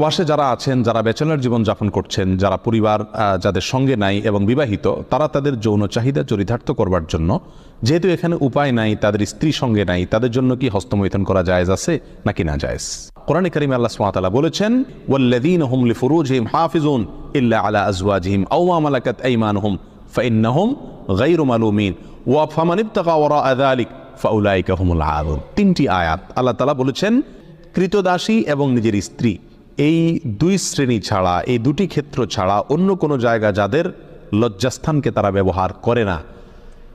প্রবাসে যারা আছেন, যারা ব্যাচেলর জীবন যাপন করছেন, যারা পরিবার যাদের সঙ্গে নাই এবং বিবাহিত, তারা তাদের যৌন চাহিদা চরিতার্থ করবার জন্য, যেহেতু এখানে উপায় নাই, তাদের স্ত্রী সঙ্গে নাই, তাদের জন্য কি হস্তমৈথুন করা জায়েজ আছে নাকি না জায়েজ? কোরআনে কারিমে আল্লাহ সুবহানাহু ওয়া তাআলা বলেছেন, ওয়াল্লাযীনা হুম লিফুরুজিহিম হাফিজুন ইল্লা আলা আজওয়াজিহিম আও মা মালাকাত আইমানুহুম ফাইন্নাহুম গায়রু মালুমিন ওয়া ফামান ইবতাগা ওয়ারাআ যালিক ফাউলাইকা হুমুল আদুন। তিনটি আয়াত আল্লাহ তাআলা বলেছেন, কৃতদাসী এবং নিজের স্ত্রী, এই দুই শ্রেণী ছাড়া, এই দুটি ক্ষেত্র ছাড়া অন্য কোনো জায়গা যাদের লজ্জাস্থানকে তারা ব্যবহার করে না,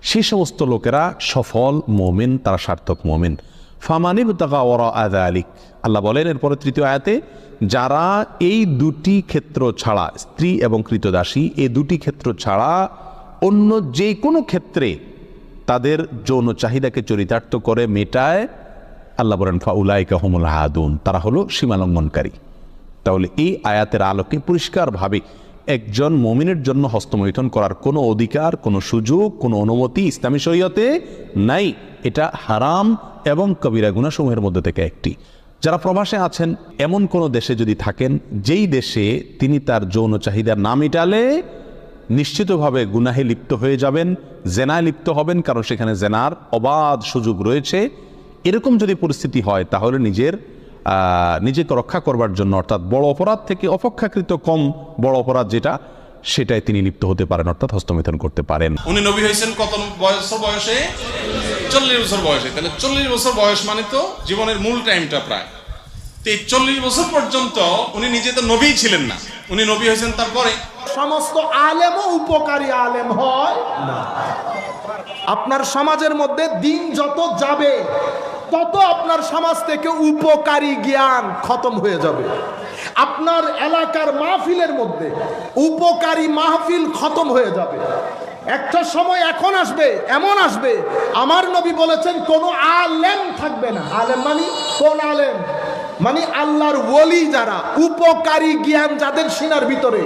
সেই সমস্ত লোকেরা সফল মুমিন, তারা সার্থক মুমিন। ফামানিবতাগা ওয়ারাআ যালিক, আল্লাহ বলেন এরপরে তৃতীয় আয়াতে, যারা এই দুটি ক্ষেত্র ছাড়া, স্ত্রী এবং কৃতদাসী, এই দুটি ক্ষেত্র ছাড়া অন্য যে কোনো ক্ষেত্রে তাদের যৌন চাহিদাকে চরিতার্থ করে মেটায়, আল্লাহ বলেন ফাউলাইকা হুমুল আদুন, তারা হলো সীমালঙ্ঘনকারী। তাহলে এই আয়াতের আলোকে পরিষ্কারভাবে একজন মুমিনের জন্য হস্তমৈথুন করার কোনো অধিকার, কোনো সুযোগ, কোনো অনুমতি ইসলামী শরীয়তে নাই। এটা হারাম এবং কবিরা গুনাহসমূহের মধ্যে থেকে একটি। যারা প্রবাসে আছেন, এমন কোনো দেশে যদি থাকেন যেই দেশে তিনি তার যৌন চাহিদা না মেটালে নিশ্চিতভাবে গুনাহে লিপ্ত হয়ে যাবেন, জেনায় লিপ্ত হবেন, কারণ সেখানে জেনার অবাধ সুযোগ রয়েছে, এরকম যদি পরিস্থিতি হয় তাহলে নিজেকে রক্ষা করবার জন্য, অর্থাৎ বড় অপরাধ থেকে অপেক্ষাকৃত কম বড় অপরাধ যেটা, সেটাই তিনি লিপ্ত হতে পারেন, অর্থাৎ হস্তমৈথুন করতে পারেন। উনি নবী হয়েছেন কত বছর বয়সে? 40 বছর বয়সে। তাহলে 40 বছর বয়স মানে তো জীবনের মূল টাইমটা প্রায়। তো এই 40 বছর পর্যন্ত উনি নিজে তো নবী ছিলেন না, উনি নবী হয়েছেন তারপরে। সমস্ত আলেমও উপকারী আলেম হয় না। আপনার সমাজের মধ্যে দিন যত যাবে তত আপনার সমাজ থেকে উপকারী জ্ঞান খতম হয়ে যাবে। আপনার এলাকার মাহফিলের মধ্যে উপকারী মাহফিল খতম হয়ে যাবে। একটা সময় এখন আসবে, এমন আসবে, আমার নবী বলেছেন কোন আলেম থাকবে না। আলেম মানে কোন আলেম? মানে আল্লাহর ওলি যারা, উপকারী জ্ঞান যাদের সিনার ভিতরে,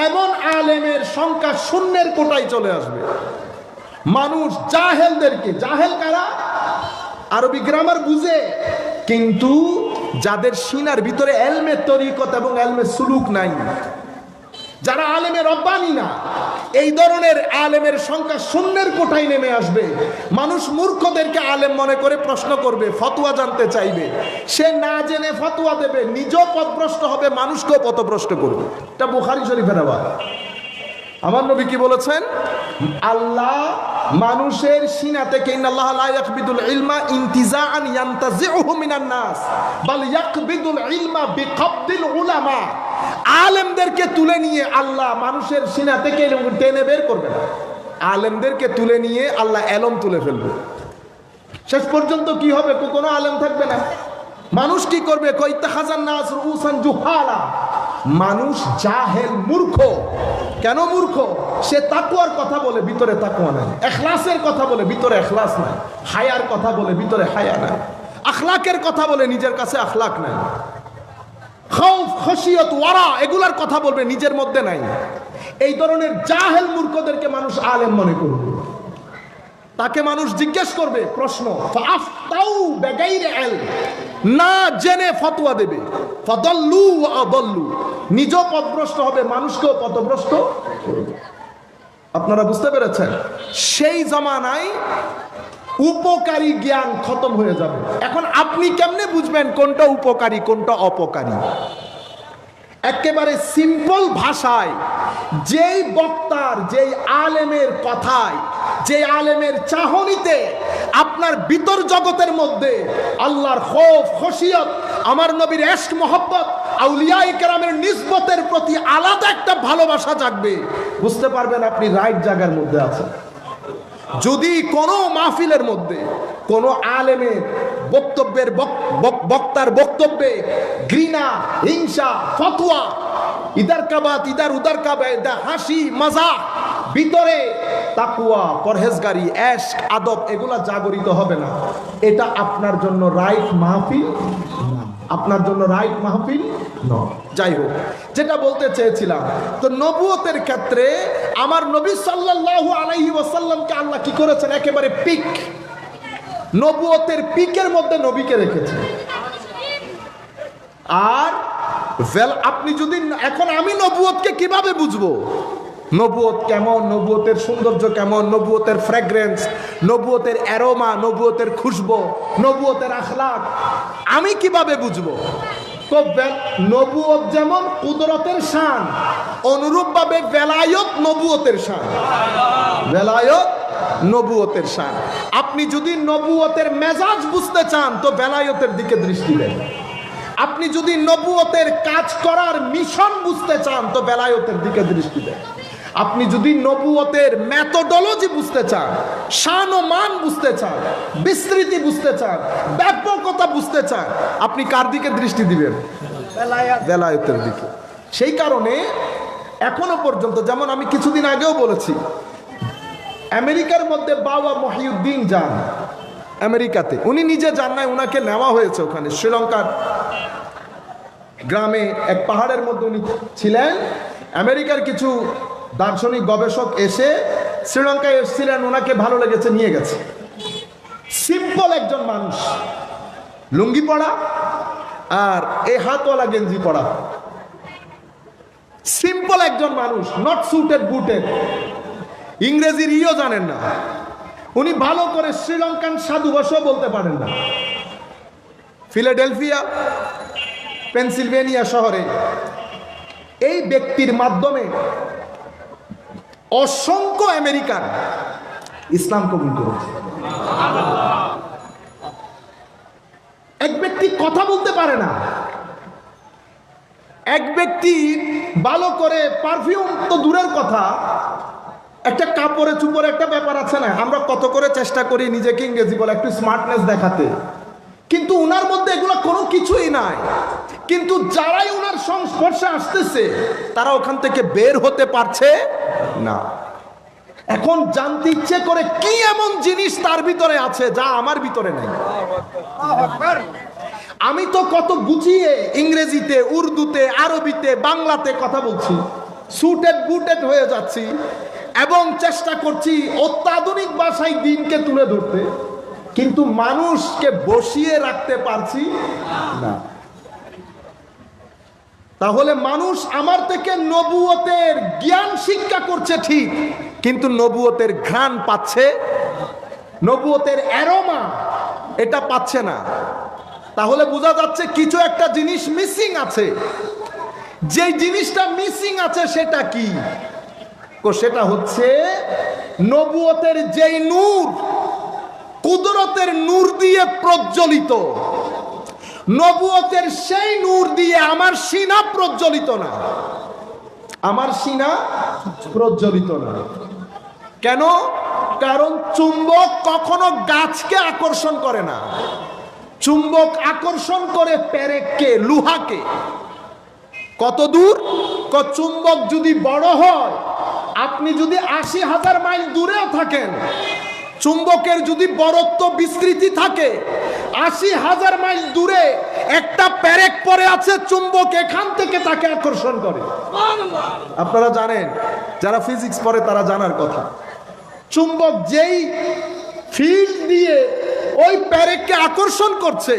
এমন আলেমের সংখ্যা শূন্যের কোটায় চলে আসবে। মানুষ জাহেলদেরকে, জাহেল কারা? আরবি গ্রামার বুঝে কিন্তু যাদের সিনার ভিতরে এলমে তরিকত এবং এলমে সুলুক নাই, যারা আলেমে রব্বানি না, এই ধরনের আলেমের সংখ্যা শূন্যের কোঠায় নেমে আসবে। মানুষ মূর্খদেরকে আলেম মনে করে প্রশ্ন করবে, ফতোয়া জানতে চাইবে, সে না জেনে ফতোয়া দেবে, নিজেও পথভ্রষ্ট হবে, মানুষকেও পথভ্রষ্ট করবে। এটা বুখারী শরীফের আবার। আমার নবী কি বলেছেন? আল্লাহ মানুষের সিনা থেকে ইন্নাল্লাহা লা ইয়াকবিদুল ইলমা ইনতিজাআন ইয়ানতাজিউহু মিনান নাস বাল ইয়াকবিদুল ইলমা বিকবদিল উলামা। আলেমদেরকে তুলে নিয়ে আল্লাহ মানুষের সিনা থেকে টেনে বের করবে না, আলেমদেরকে তুলে নিয়ে আল্লাহ এলম তুলে ফেলবে। শেষ পর্যন্ত কি হবে? কোনো আলেম থাকবে না। মানুষ কি করবে? কইতাখাজান নাস রুউসান জুহালা। মানুষ জাহেল, মূর্খ। কেন মূর্খ? সে তাকওয়ার কথা বলে, ভিতরে তাকওয়া নাই। ইখলাসের কথা বলে, ভিতরে ইখলাস নাই। হায়ার কথা বলে, ভিতরে হায়া নাই। আখলাকের কথা বলে, নিজের কাছে আখলাক নাই। খাউফ, খশিয়ত, ওয়ারা, এগুলার কথা বলবে, নিজের মধ্যে নাই। এই ধরনের জাহেল মূর্খদেরকে মানুষ আলেম মনে করবে। তাকে মানুষ জিজ্ঞেস করবে, প্রশ্ন, ফাআফতাউ বিগাইরি ইলম, না জেনে ফতোয়া দেবে। ফাদাল্লু ওয়া আদাল্লু, নিজেও পথভ্রষ্ট হবে, মানুষকেও পথভ্রষ্ট করবে। আপনারা বুঝতে পেরেছেন? সেই জামানায় উপকারী জ্ঞান খতম হয়ে যাবে। এখন আপনি কেমনে বুঝবেন কোনটা উপকারী কোনটা অপকারী? একেবারে সিম্পল ভাষায় যেই বক্তার, যেই আলেমের কথায়, যে আলেমের চাহনিতে আপনার ভিতর জগতের মধ্যে আল্লাহর খৌফ, খশিয়ত, আমার নবীর ইশক, মহব্বত, আউলিয়ায়ে কেরামের নিসবতের প্রতি আলাদা একটা ভালোবাসা জাগবে, বুঝতে পারবেন আপনি রাইট জায়গার মধ্যে আছেন। যদি কোনো মাহফিলের মধ্যে কোনো আলেমের বক্তব্যের বক্তার বক্তব্যে ঘৃণা, হিংসা, ফতোয়া, ইদার কাবাত ইদার উদার কাবাত, হাসি, মজাক, ভিতরে তাকওয়া, পরহেজগারি, ইশক, আদব এগুলা জাগরিত হবে না, এটা আপনার জন্য রাইট মাহফিল, আপনার জন্য রাইট মাহফিল নয়। যাই হোক, যেটা বলতে চেয়েছিলাম, তো নবুয়তের ক্ষেত্রে আমার নবী সাল্লাল্লাহু আলাইহি ওয়াসাল্লামকে আল্লাহ কি করেছেন? একেবারে পিক, নবুয়তের পিকের মধ্যে নবীকে রেখেছেন। আর আপনি যদি এখন আমি নবুয়তকে কিভাবে বুঝবো? নবুয়ত কেমন, নবুয়তের সৌন্দর্য কেমন, নবুয়তের ফ্র্যাগ্রেন্স, নবুয়তের অ্যারোমা, নবুয়তের খুশবু, নবুয়তের আখলাক আমি কিভাবে বুঝবো? তো নবুয়ত যেমন কুদরতের শান, অনুরূপভাবে বেলায়ত নবুয়তের শান। বেলায়ত নবুয়তের শান। আপনি যদি নবুয়তের মেজাজ বুঝতে চান তো বেলায়তের দিকে দৃষ্টি দেন। আপনি যদি নবুয়তের কাজ করার মিশন বুঝতে চান তো বেলায়তের দিকে দৃষ্টি দেন। আপনি যদি নবুয়তের মেথোডোলজি বুঝতে চান, শান ও মান বুঝতে চান, বিস্তৃতি বুঝতে চান, ব্যাপকতা বুঝতে চান, আপনি কার দিকে দৃষ্টি দিবেন? বেলায়তের দিকে। সেই কারণে এখনো পর্যন্ত, যেমন আমি কিছুদিন আগেও বলেছি, আমেরিকার মধ্যে বাবা মহিউদ্দিন যান আমেরিকাতে। উনি নিজে যান নাই, উনাকে নেওয়া হয়েছে ওখানে শ্রীলঙ্কার গ্রামে এক পাহাড়ের মধ্যে উনি ছিলেন। আমেরিকার কিছু দার্শনিক গবেষক এসে শ্রীলঙ্কায় এসেছিলেন, ওনাকে ভালো লেগেছে, নিয়ে গেছে। সিম্পল একজন মানুষ, লুঙ্গি পরা আর এই হাতওয়ালা গেঞ্জি পরা, সিম্পল একজন মানুষ, নট সুটেড বুটেড, ইংরেজির ইও জানেন না উনি, ভালো করে শ্রীলঙ্কান সাধু ভাষাও বলতে পারেন না। ফিলাডেলফিয়া পেনসিলভেনিয়া শহরে এই ব্যক্তির মাধ্যমে অসংখ্য আমেরিকান ইসলাম কবুল করেছে। এক ব্যক্তি কথা বলতে পারে না, এক ব্যক্তি ভালো করে পারফিউম তো দূরের কথা, একটা কাপড়ে চুপড়ে একটা ব্যাপার আছে না, আমরা কত করে চেষ্টা করি নিজেকে ইংরেজি বলে একটু স্মার্টনেস দেখাতে, কিন্তু উনার মধ্যে এগুলো কোনো কিছুই নাই। কিন্তু যারাই উনার সংস্পর্শে আসতেছে তারা ওখান থেকে বের হতে পারছে না। এখন জানতে ইচ্ছে করে কি এমন জিনিস তার ভিতরে আছে যা আমার ভিতরে নাই। আমি তো কত গুছিয়ে ইংরেজিতে, উর্দুতে, আরবিতে, বাংলাতে কথা বলছি, সুটেড বুটেড হয়ে যাচ্ছি এবং চেষ্টা করছি অত্যাধুনিক ভাষায় দিনকে তুলে ধরতে, কিন্তু মানুষকে বসিয়ে রাখতে পারছি না। তাহলে মানুষ আমার থেকে নবুয়তের জ্ঞান শিক্ষা করছে ঠিক, কিন্তু নবুয়তের ঘ্রাণ পাচ্ছে, নবুয়তের অ্যারোমা এটা পাচ্ছে না। তাহলে বোঝা যাচ্ছে কিছু একটা জিনিস মিসিং আছে। যে জিনিসটা মিসিং আছে সেটা কি? সেটা হচ্ছে নবুয়তের যেই নূর কুদরতের নূর দিয়ে প্রজ্বলিত, নবুয়তের সেই নূর দিয়ে আমার সিনা প্রজ্বলিত না, আমার সিনা প্রজ্বলিত না। কেন? কারণ চুম্বক কখনো গাছকে আকর্ষণ করে না, চুম্বক আকর্ষণ করে পেরেককে, লোহাকে। কত দূর? চুম্বক যদি বড় হয়, আপনি যদি ৮০,০০০ মাইল দূরেও থাকেন, চুম্বকের যদি বড়ত্ব বিস্তৃতি থাকে, ৮০,০০০ মাইল দূরে একটা পেরেক পড়ে আছে, চুম্বক এখান থেকে তাকে আকর্ষণ করে। আপনারা জানেন, যারা ফিজিক্স পড়ে তারা জানার কথা, চুম্বক যেই ফিল্ড দিয়ে ওই পেরেককে আকর্ষণ করছে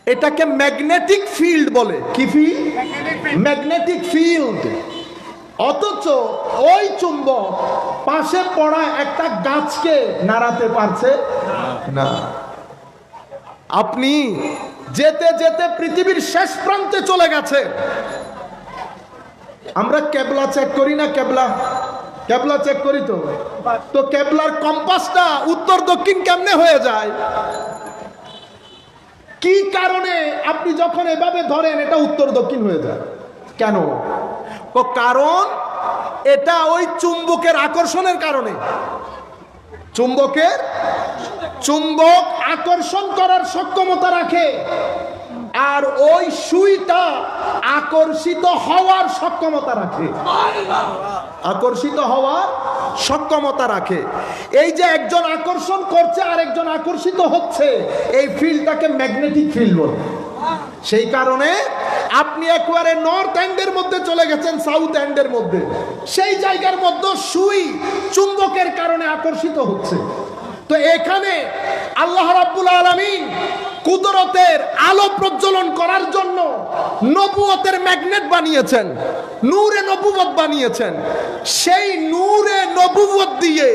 এটাকে ম্যাগনেটিক ফিল্ড বলে। কি ফিল্ড? Magnetic field. অথচ ওই চুম্বক পাশে পড়া একটা গাছকে নাড়াতে পারছে না। আপনি যেতে যেতে পৃথিবীর শেষ প্রান্তে চলে গেছে। আমরা কেবলা চেক করি না? কেবলা চেক করি তো কেবলার কম্পাসটা উত্তর দক্ষিণ কেমনে হয়ে যায়? কি কারণে আপনি যখন এভাবে ধরেন এটা উত্তর দক্ষিণ হয়ে যায়? কেন? কারণ এটা ওই চুম্বকের আকর্ষণের কারণে। চুম্বক আকর্ষণ করার সক্ষমতা রাখে, আর ওই সুইটা আকর্ষিত হওয়ার সক্ষমতা রাখে, আকর্ষিত হওয়ার সক্ষমতা রাখে। এই যে একজন আকর্ষণ করছে আর একজন আকর্ষিত হচ্ছে, এই ফিল্ডটাকে ম্যাগনেটিক ফিল্ড বলে। সেই কারণে আপনি একেবারে নর্থ এন্ডের মধ্যে চলে গেছেন সাউথ এন্ডের মধ্যে, সেই জায়গার মধ্যে সুই চুম্বকের কারণে আকর্ষিত হচ্ছে। তো এখানে আল্লাহ রাব্বুল আলামিন কুদরতের আলো প্রজ্বলন করার জন্য নবুয়তের ম্যাগনেট বানিয়েছেন, নূরে নবুয়ত বানিয়েছেন। সেই নূরে নবুয়ত দিয়ে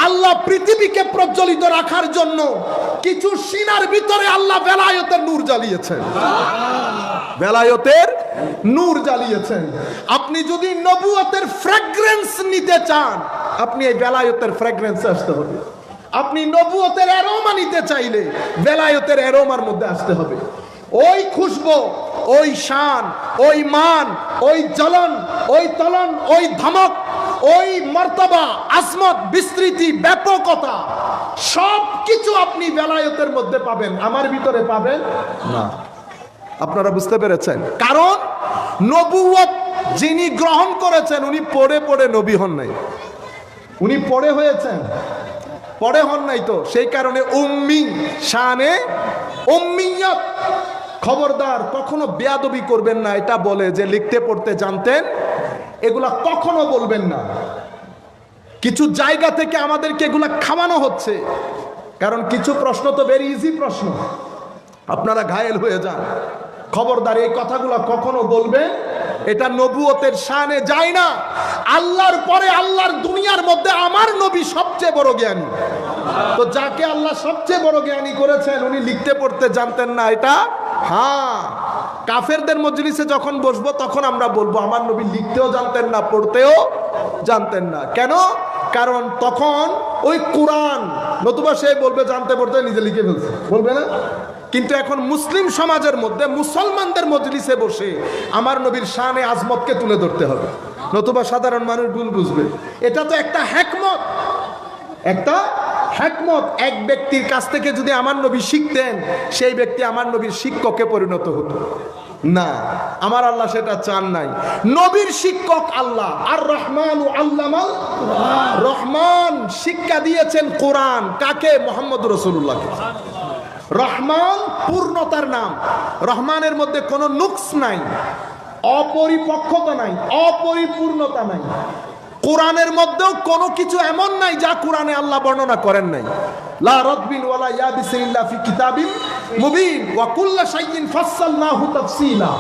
আল্লাহ পৃথিবীকে প্রজ্বলিত রাখার জন্য কিছু সিনার ভিতরে আল্লাহ বেলায়েতের নূর জ্বালিয়েছেন, বেলায়েতের নূর জ্বালিয়েছেন। আপনি যদি নবুয়তের ফ্র্যাগ্রেন্স নিতে চান, আপনি এই বেলায়েতের ফ্র্যাগ্রেন্সে আসতে হবে। আপনি নবুয়তের অ্যারোমা নিতে চাইলে বেলায়েতের অ্যারোমার মধ্যে আসতে হবে। ওই খুশবু, ওই শান, ওই মান, ওই জ্বলন, ওই তলন, ওই ধমক, ওই মর্তবা, আসমত, বিস্তৃতি, ব্যাপকতা সব কিছু আপনি বেলায়েতের মধ্যে পাবেন, আমার ভিতরে পাবেন না। আপনারা বুঝতে পেরেছেন? কারণ নবুয়ত যিনি গ্রহণ করেছেন উনি পড়ে পড়ে নবী হন নাই, উনি পড়ে হয়েছেন, পড়ে হন নাই। তো সেই কারণে উম্মি শানে উম্মিয়ত। খবরদার কখনো বেয়াদবি করবেন না। এটা বলে যে লিখতে পড়তে জানতেন, এগুলা কখনো বলবেন না। কিছু জায়গা থেকে আমাদেরকে এগুলা খাওয়ানো হচ্ছে, কারণ কিছু প্রশ্ন তো ভেরি ইজি প্রশ্ন, আপনারা ঘায়েল হয়ে যান। খবরদার এই কথাগুলো কখনো বলবেন, এটা নবুয়তের শানে যায় না। আল্লাহর পরে আল্লাহর দুনিয়ার মধ্যে আমার নবী সবচেয়ে বড় জ্ঞানী। তো যাকে আল্লাহ সবচেয়ে বড় জ্ঞানী করেছেন উনি লিখতে পড়তে জানতেন না, এটা হ্যাঁ। কাফেরদের মজলিসে যখন বসবো তখন আমরা বলবো আমার নবী লিখতেও জানতেন না, পড়তেও জানতেন না। কেন? কারণ তখন ওই কোরআন, নতুবা সে বলবে জানতে পড়তে নিজে লিখে ফেলছে, বলবে না? কিন্তু এখন মুসলিম সমাজের মধ্যে মুসলমানদের মজলিসে বসে আমার নবীর শানে আজমতকে তুলে ধরতে হবে, নতুবা সাধারণ মানুষ ভুল বুঝবে। এটা তো একটা হিকমত, একটা হিকমত। এক ব্যক্তির কাছ থেকে যদি আমার নবী শিখতেন, সেই ব্যক্তি আমার নবীর শিক্ষকে পরিণত হতো না। আমার আল্লাহ সেটা চান নাই। নবীর শিক্ষক আল্লাহ আর রহমান ও আল্লামাল রহমান শিক্ষা দিয়েছেন কোরআন কাকে? মুহাম্মদ রাসূলুল্লাহকে। রহমান পূর্ণতার নাম। রহমানের মধ্যে কোনো নুকস নাই, অপরিপক্কতা নাই, অপরিপূর্ণতা নাই। কোরআনের মধ্যেও কোনো কিছু এমন নাই যা কোরআনে আল্লাহ বর্ণনা করেন নাই। লা রাদবিন ওয়ালা ইয়াবিসিন ইল্লা ফি কিতাবিন মুবিন ওয়া কুল্লা শাইইন ফাসসালনাহু তাফসীলা।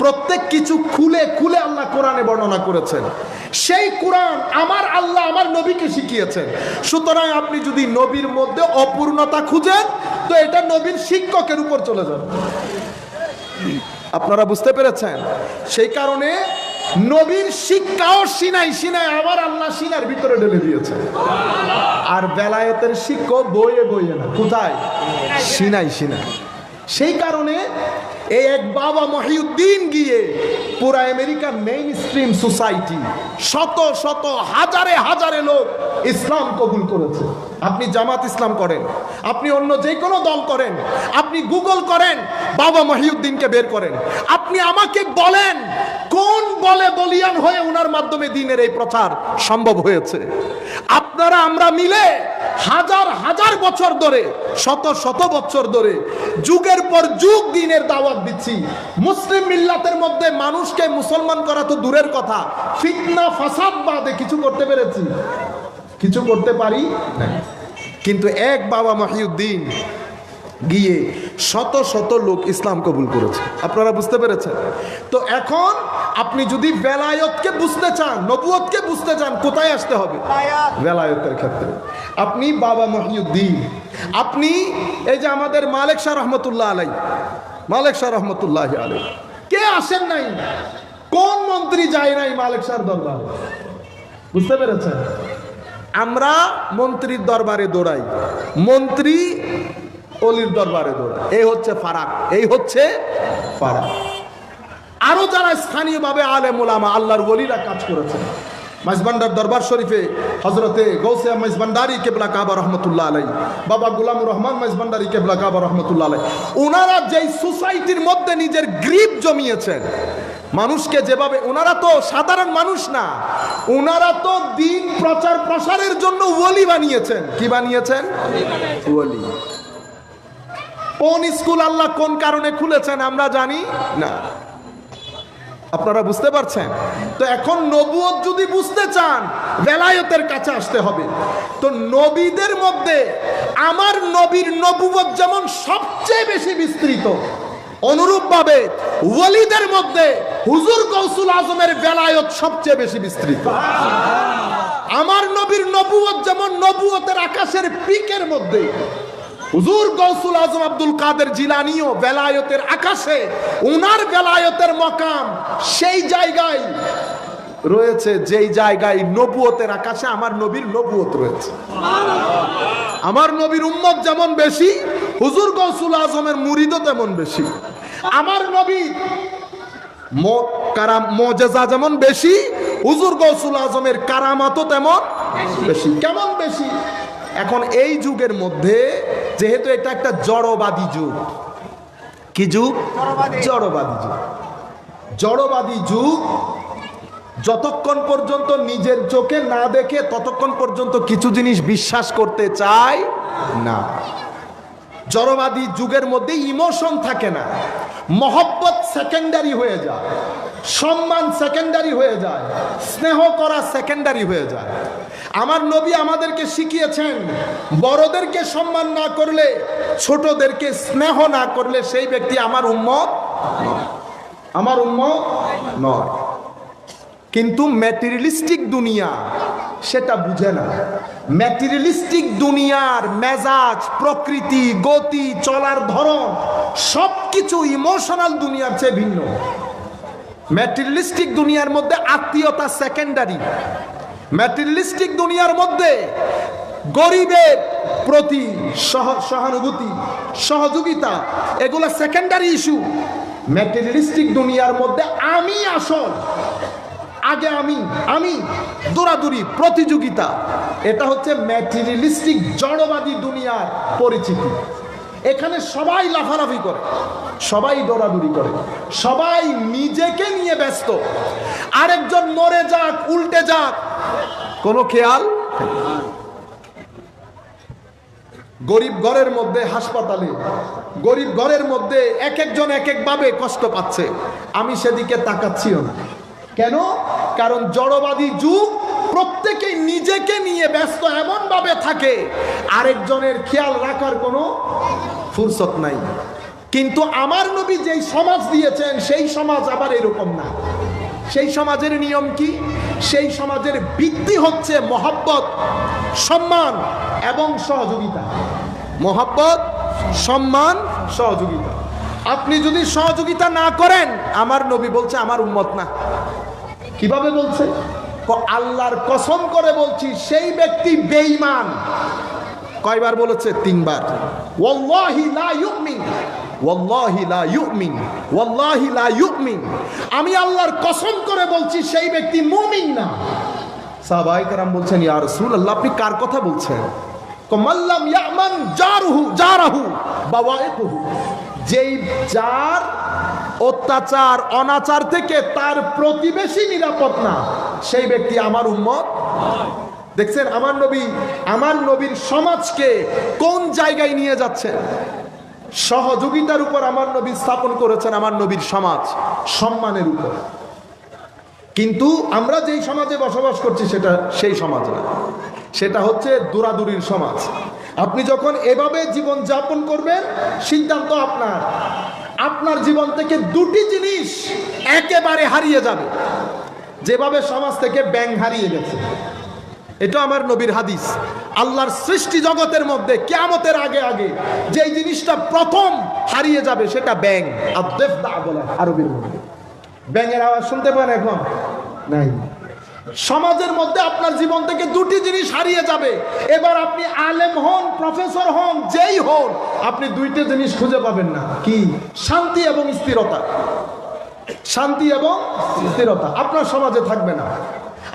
প্রত্যেক কিছু খুলে খুলে আল্লাহ কোরআনে বর্ণনা করেছেন। সেই কোরআন আমার আল্লাহ আমার নবীকে শিখিয়েছেন। সুতরাং আপনি যদি নবীর মধ্যে অপূর্ণতা খুঁজেন, তো এটা নবীর শিক্ষকের উপর চলে যাবে। আপনারা বুঝতে পেরেছেন? সেই কারণে নবীর শিক্ষাও সিনাই সিনাই আবার আল্লাহ সিনার ভিতরে ঢেলে দিয়েছে। আর বেলায়েতের শিক্ষা বইয়ে বইয়ে না, কোথায়? Sinai Sinai. সেই কারণে এই এক বাবা মহিউদ্দিন গিয়ে পুরা আমেরিকার মেইন স্ট্রিম সোসাইটি, শত শত হাজারে হাজারে লোক ইসলাম কবুল করেছে। আপনি জামাত ইসলাম করেন, আপনি অন্য যে কোনো দল করেন, আপনি গুগল করেন, বাবা মহিউদ্দিনকে বের করেন। আপনি আমাকে বলেন কোন বলে বলিয়ান হয়ে ওনার মাধ্যমে দ্বীনের এই প্রচার সম্ভব হয়েছে? আপনারা আমরা মিলে হাজার হাজার বছর ধরে, শত শত বছর ধরে, যুগের পর যুগ দ্বীনের দাওয়াত দিচ্ছি। মুসলিম মিল্লাতের মধ্যে মানুষকে মুসলমান করা তো দূরের কথা, ফিতনা ফাসাদ বাদে কিছু করতে পেরেছি? কিছু করতে পারি না। কিন্তু এক বাবা মহিউদ্দিন গিয়ে শত শত লোক ইসলাম কবুল করেছে। আপনারা বুঝতে পেরেছেন? তো এখন আপনি যদি বেলায়েতকে বুঝতে চান, নবুয়তকে বুঝতে চান, কোথায় আসতে হবে? বেলায়েতের ক্ষেত্রে আপনি বাবা মহিউদ্দিন, আপনি এই যে আমাদের মালিক শাহ রহমতুল্লাহ আলাই, মালিক শাহ রহমতুল্লাহ আলাই, কে আসেন নাই? কোন মন্ত্রী যায় নাই মালিক শাহর দরবারে? বুঝতে পেরেছেন? আমরা মন্ত্রীর দরবারে দৌড়াই, মন্ত্রী অলির দরবারে দৌড়ায়। এই হচ্ছে ফারাক, এই হচ্ছে ফারাক। আরো যারা স্থানীয়ভাবে আলেম ওলামা আল্লাহর ওলিরা কাজ করেছেন, মাইজবান্ডার দরবার শরীফে হযরতে গৌসে মাইজবান্ডারি কেবলা কাবা রহমতুল্লাহ আলাই, বাবা গুলামুর রহমান মাইজবান্ডারি কেবলা কাবা রহমতুল্লাহ আলাই, ওনারা যেই সোসাইটির মধ্যে নিজের গ্রিপ জমিয়েছেন, মানুষকে যেভাবে, ওনারা তো সাধারণ মানুষ না, ওনারা তো দ্বীন প্রচার প্রসারের জন্য ওলি বানিয়েছেন। কি বানিয়েছেন? ওলি। কোন স্কুল আল্লাহ কোন কারণে খুলেছেন আমরা জানি না। আপনারা বুঝতে পারছেন? তো এখন নবুয়ত যদি বুঝতে চান বেলায়েতের কাছে আসতে হবে। তো নবীদের মধ্যে আমার নবীর নবুয়ত যেমন সবচেয়ে বেশি বিস্তৃত, অনুরূপভাবে ওয়ালিদের মধ্যে হুজুর গৌসুল আজমের বেলায়েত সবচেয়ে বেশি বিস্তৃত। আমার নবীর নবুয়ত যেমন নবুয়তের আকাশের পিকের মধ্যে, হুজুর গৌসুল আজম আব্দুল কাদের জিলানীও বেলায়েতের আকাশে, উনার বেলায়েতের মকাম সেই জায়গায় রয়েছে যেই জায়গায় নবুয়তের আকাশে আমার নবীর নবুয়ত রয়েছে। আমার নবীর উম্মত যেমন বেশি, হুজুর গৌসুল আজমের মুরিদও তেমন বেশি। আমার নবী মুজিজা যেমন বেশি, হুজুর গৌসুল আজমের কারামাতও তেমন বেশি। কেমন বেশি? এখন এই যুগের মধ্যে যেহেতু এটা একটা জড়বাদী যুগ, কি যুগ? জড়বাদী যুগ। জড়বাদী যুগ যতক্ষণ পর্যন্ত নিজের চোখে না দেখে ততক্ষণ পর্যন্ত কিছু জিনিস বিশ্বাস করতে চায় না। জড়বাদী যুগের মধ্যে ইমোশন থাকে না, মহব্বত সেকেন্ডারি হয়ে যায়, সম্মান সেকেন্ডারি হয়ে যায়, স্নেহ করা সেকেন্ডারি হয়ে যায়। আমার নবী আমাদেরকে শিখিয়েছেন বড়দেরকে সম্মান না করলে, ছোটদেরকে স্নেহ না করলে সেই ব্যক্তি আমার উম্মত নয়, আমার উম্মত নয়। কিন্তু ম্যাটেরিয়ালিস্টিক দুনিয়া সেটা বুঝে না। ম্যাটেরিয়ালিস্টিক দুনিয়ার মেজাজ, প্রকৃতি, গতি, চলার ধরন সবকিছু ইমোশনাল দুনিয়ার চেয়ে ভিন্ন। ম্যাটেরিয়ালিস্টিক দুনিয়ার মধ্যে আত্মীয়তা সেকেন্ডারি। ম্যাটেরিয়ালিস্টিক দুনিয়ার মধ্যে গরিবের প্রতি সহানুভূতি, সহযোগিতা এগুলো সেকেন্ডারি ইস্যু। ম্যাটেরিয়ালিস্টিক দুনিয়ার মধ্যে আমি আসল, আগে আমি দৌড়াদৌড়ি, প্রতিযোগিতা, এটা হচ্ছে ম্যাটেরিয়ালিস্টিক জড়বাদী দুনিয়ার পরিচিতি। এখানে সবাই লাফালাফি করে, সবাই দৌড়াদৌড়ি করে, সবাই নিজেকে নিয়ে ব্যস্ত। আরেকজন মরে যাক, উল্টে যাক, কোনো খেয়াল। গরিব ঘরের মধ্যে হাসপাতালে, গরিব ঘরের মধ্যে এক একজন এক একভাবে কষ্ট পাচ্ছে, আমি সেদিকে তাকাচ্ছিও না। কেন? কারণ জড়বাদী যুগ প্রত্যেকেই নিজেকে নিয়ে ব্যস্ত এমন ভাবে থাকে, আরেকজনের খেয়াল রাখার কোনো ফুরসত নাই। কিন্তু আমার নবী যেই সমাজ দিয়েছেন সেই সমাজ আবার এরকম না। সেই সমাজের নিয়ম কি? সেই সমাজের ভিত্তি হচ্ছে মহব্বত, সম্মান এবং সহযোগিতা। মহব্বত, সম্মান, সহযোগিতা। আপনি যদি সহযোগিতা না করেন, আমার নবী বলছে আমার উম্মত না। কিভাবে বলছে? আল্লাহর কসম করে বলছি সেই ব্যক্তি বেঈমান। কয়বার বলেছে? 3 বার। ওয়াল্লাহি লা ইউমিন, ওয়াল্লাহি লা ইউমিন, ওয়াল্লাহি লা ইউমিন। আমি আল্লাহর কসম করে বলছি সেই ব্যক্তি মুমিন না। সাহাবায়ে কেরাম বলছেন, ইয়া রাসূলুল্লাহ, আপনি কার কথা বলছেন? মাল্লাম ইয়ামান জারাহু বাওয়াইকুহু, যেই যার অত্যাচার অনাচার থেকে তার প্রতিবেশী নিরাপদ না, সেই ব্যক্তি আমার উম্মত। দেখছেন আমার নবীর সমাজকে কোন জায়গায় নিয়ে যাচ্ছেন? সহযোগিতার উপর আমার নবী স্থাপন করেছেন আমার নবীর সমাজ, সম্মানের উপর। কিন্তু আমরা যেই সমাজে বসবাস করছি সেটা সেই সমাজ না, সেটা হচ্ছে দৌড়াদৌড়ির সমাজ। আপনি যখন এভাবে জীবন যাপন করবেন, সিদ্ধান্ত আপনার। আপনার জীবন থেকে 2টি জিনিস একেবারে হারিয়ে যাবে, যেভাবে সমাজ থেকে ব্যাঙ হারিয়ে গেছে। এটা আমার নবীর হাদিস। আল্লাহর সৃষ্টি জগতের মধ্যে কিয়ামতের আগে আগে যেই জিনিসটা প্রথম হারিয়ে যাবে সেটা ব্যাঙ। আদ-দিফদা বলে আরবির মধ্যে। ব্যাঙের আওয়াজ শুনতে পান এখন? নাই। সমাজের মধ্যে আপনার জীবন থেকে 2টি জিনিস হারিয়ে যাবে। এবার আপনি আলেম হন, প্রফেসর হন, যেই হন, আপনি 2টি জিনিস খুঁজে পাবেন না। কি? শান্তি এবং স্থিরতা। শান্তি এবং স্থিরতা আপনার সমাজে থাকবে না।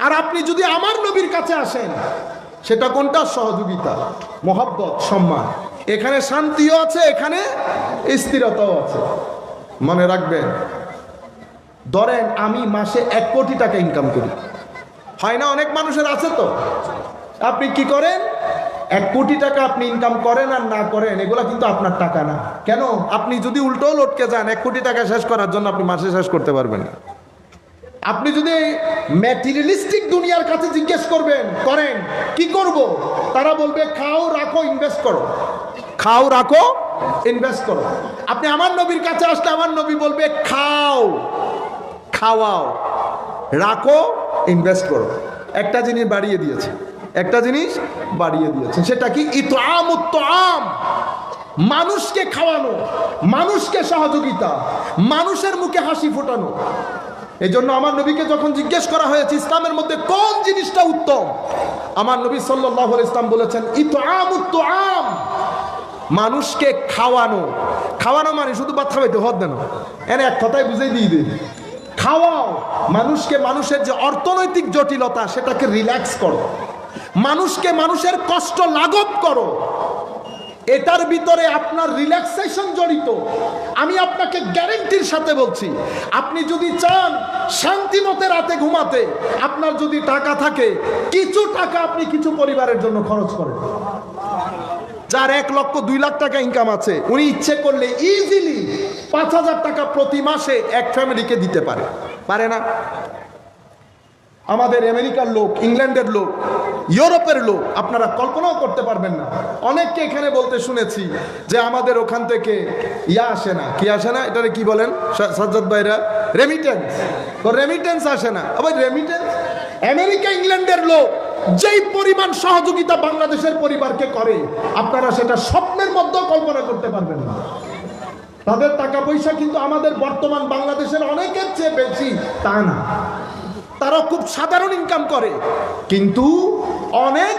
আর আপনি যদি আমার নবীর কাছে আসেন, সেটা কোনটা? সহযোগিতা, মহব্বত, সম্মান। এখানে শান্তিও আছে, এখানে স্থিরতাও আছে। মনে রাখবেন, ধরেন আমি মাসে 1 কোটি টাকা ইনকাম করি, হয় না? অনেক মানুষের আছে। তো আপনি কি করেন? 1 কোটি টাকা আপনি ইনকাম করেন আর না করেন, এগুলা কিন্তু আপনার টাকা না। কেন? আপনি যদি উল্টো লটকে যান 1 কোটি টাকা শেষ করার জন্য, আপনি মাসে শেষ করতে পারবেন না। আপনি যদি ম্যাটেরিয়ালিস্টিক দুনিয়ার কাছে জিজ্ঞেস করেন কি করব, তারা বলবে খাও রাখো ইনভেস্ট করো, খাও রাখো ইনভেস্ট করো। আপনি আমার নবীর কাছে আসলে আমার নবী বলবে খাও, খাওয়াও, রাখো, ইনভেস্ট করো। একটা জিনিস বাড়িয়ে দিয়েছে, একটা জিনিস বাড়িয়ে দিয়েছে, সেটা কি? ইতআমুত তাআম, মানুষকে খাওয়ানো, মানুষকে সহযোগিতা, মানুষের মুখে হাসি ফোটানো। এই জন্য আমার নবীকে যখন জিজ্ঞেস করা হয়েছে ইসলামের মধ্যে কোন জিনিসটা উত্তম, আমার নবী সাল্লাল্লাহু আলাইহি ওয়াসাল্লাম বলেছেন ইতআমুত তাআম, মানুষকে খাওয়ানো। খাওয়ানো মানে শুধু ভাত খাওয়াইতে হদ দেন, এনে এক কথায় বুঝাই দিয়ে দিই, খাওয়াও। মানুষকে, মানুষের যে অর্থনৈতিক জটিলতা সেটাকে রিল্যাক্স করো, মানুষকে মানুষের কষ্ট লাঘব করো, এটার ভিতরে আপনার রিল্যাক্সেশন জড়িত। আমি আপনাকে গ্যারান্টির সাথে বলছি, আপনি যদি চান শান্তি মতে রাতে ঘুমাতে, আপনার যদি টাকা থাকে, কিছু টাকা আপনি কিছু পরিবারের জন্য খরচ করেন। যার 1 লক্ষ 2 লাখ টাকা ইনকাম আছে, উনি ইচ্ছে করলে ইজিলি 5,000 টাকা প্রতি মাসে এক ফ্যামিলিকে দিতে পারে, পারে না? আমাদের আমেরিকার লোক, ইংল্যান্ডের লোক, ইউরোপের লোক আপনারা কল্পনাও করতে পারবেন না। অনেককে এখানে বলতে শুনেছি যে আমাদের ওখান থেকে ইয়া আসে না, কি আসে না, এটারে কি বলেন সাজ্জাদ ভাইরা? রেমিটেন্স। তো রেমিটেন্স আসে না, আবার রেমিটেন্স। আমেরিকা, ইংল্যান্ডের লোক যেই পরিমাণ সহযোগিতা বাংলাদেশের পরিবারকে করে, আপনারা সেটা স্বপ্নের মধ্যেও কল্পনা করতে পারবেন না। তাদের টাকা পয়সা কিন্তু আমাদের বর্তমান বাংলাদেশের অনেকের চেয়ে বেশি তা না, তারা খুব সাধারণ ইনকাম করে। কিন্তু অনেক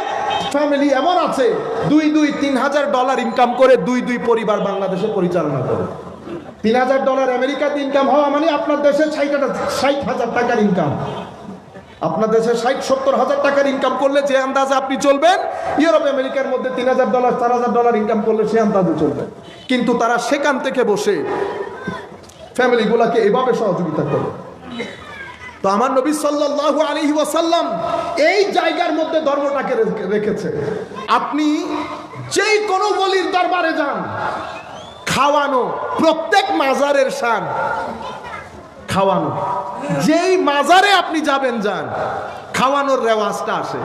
ফ্যামিলি এমন আছে 2-3 হাজার ডলার ইনকাম করে 2 পরিবার বাংলাদেশে পরিচালনা করে। $3,000 আমেরিকাতে ইনকাম হওয়া মানে আপনার দেশে 60,000 টাকার ইনকাম। আপনার দেশে 60-70 হাজার টাকার ইনকাম করলে যে আন্দাজে আপনি চলবেন, ইউরোপ আমেরিকার মধ্যে $3,000 $4,000 ইনকাম করলে সে আন্দাজে চলবেন। কিন্তু তারা সেখান থেকে বসে ফ্যামিলিগুলোকে এভাবে সহযোগিতা করে। তো আমার নবী সাল্লাল্লাহু আলাইহি ওয়াসাল্লাম এই জায়গার মধ্যে ধর্মটাকে রেখেছে। আপনি যেই কোনো ওলির দরবারে যান, খাওয়ানো, প্রত্যেক মাজারের শান খাওয়ানো। যেই মাজারে আপনি যাবেন, যান, খাওয়ানোর রেওয়াজটা আসে।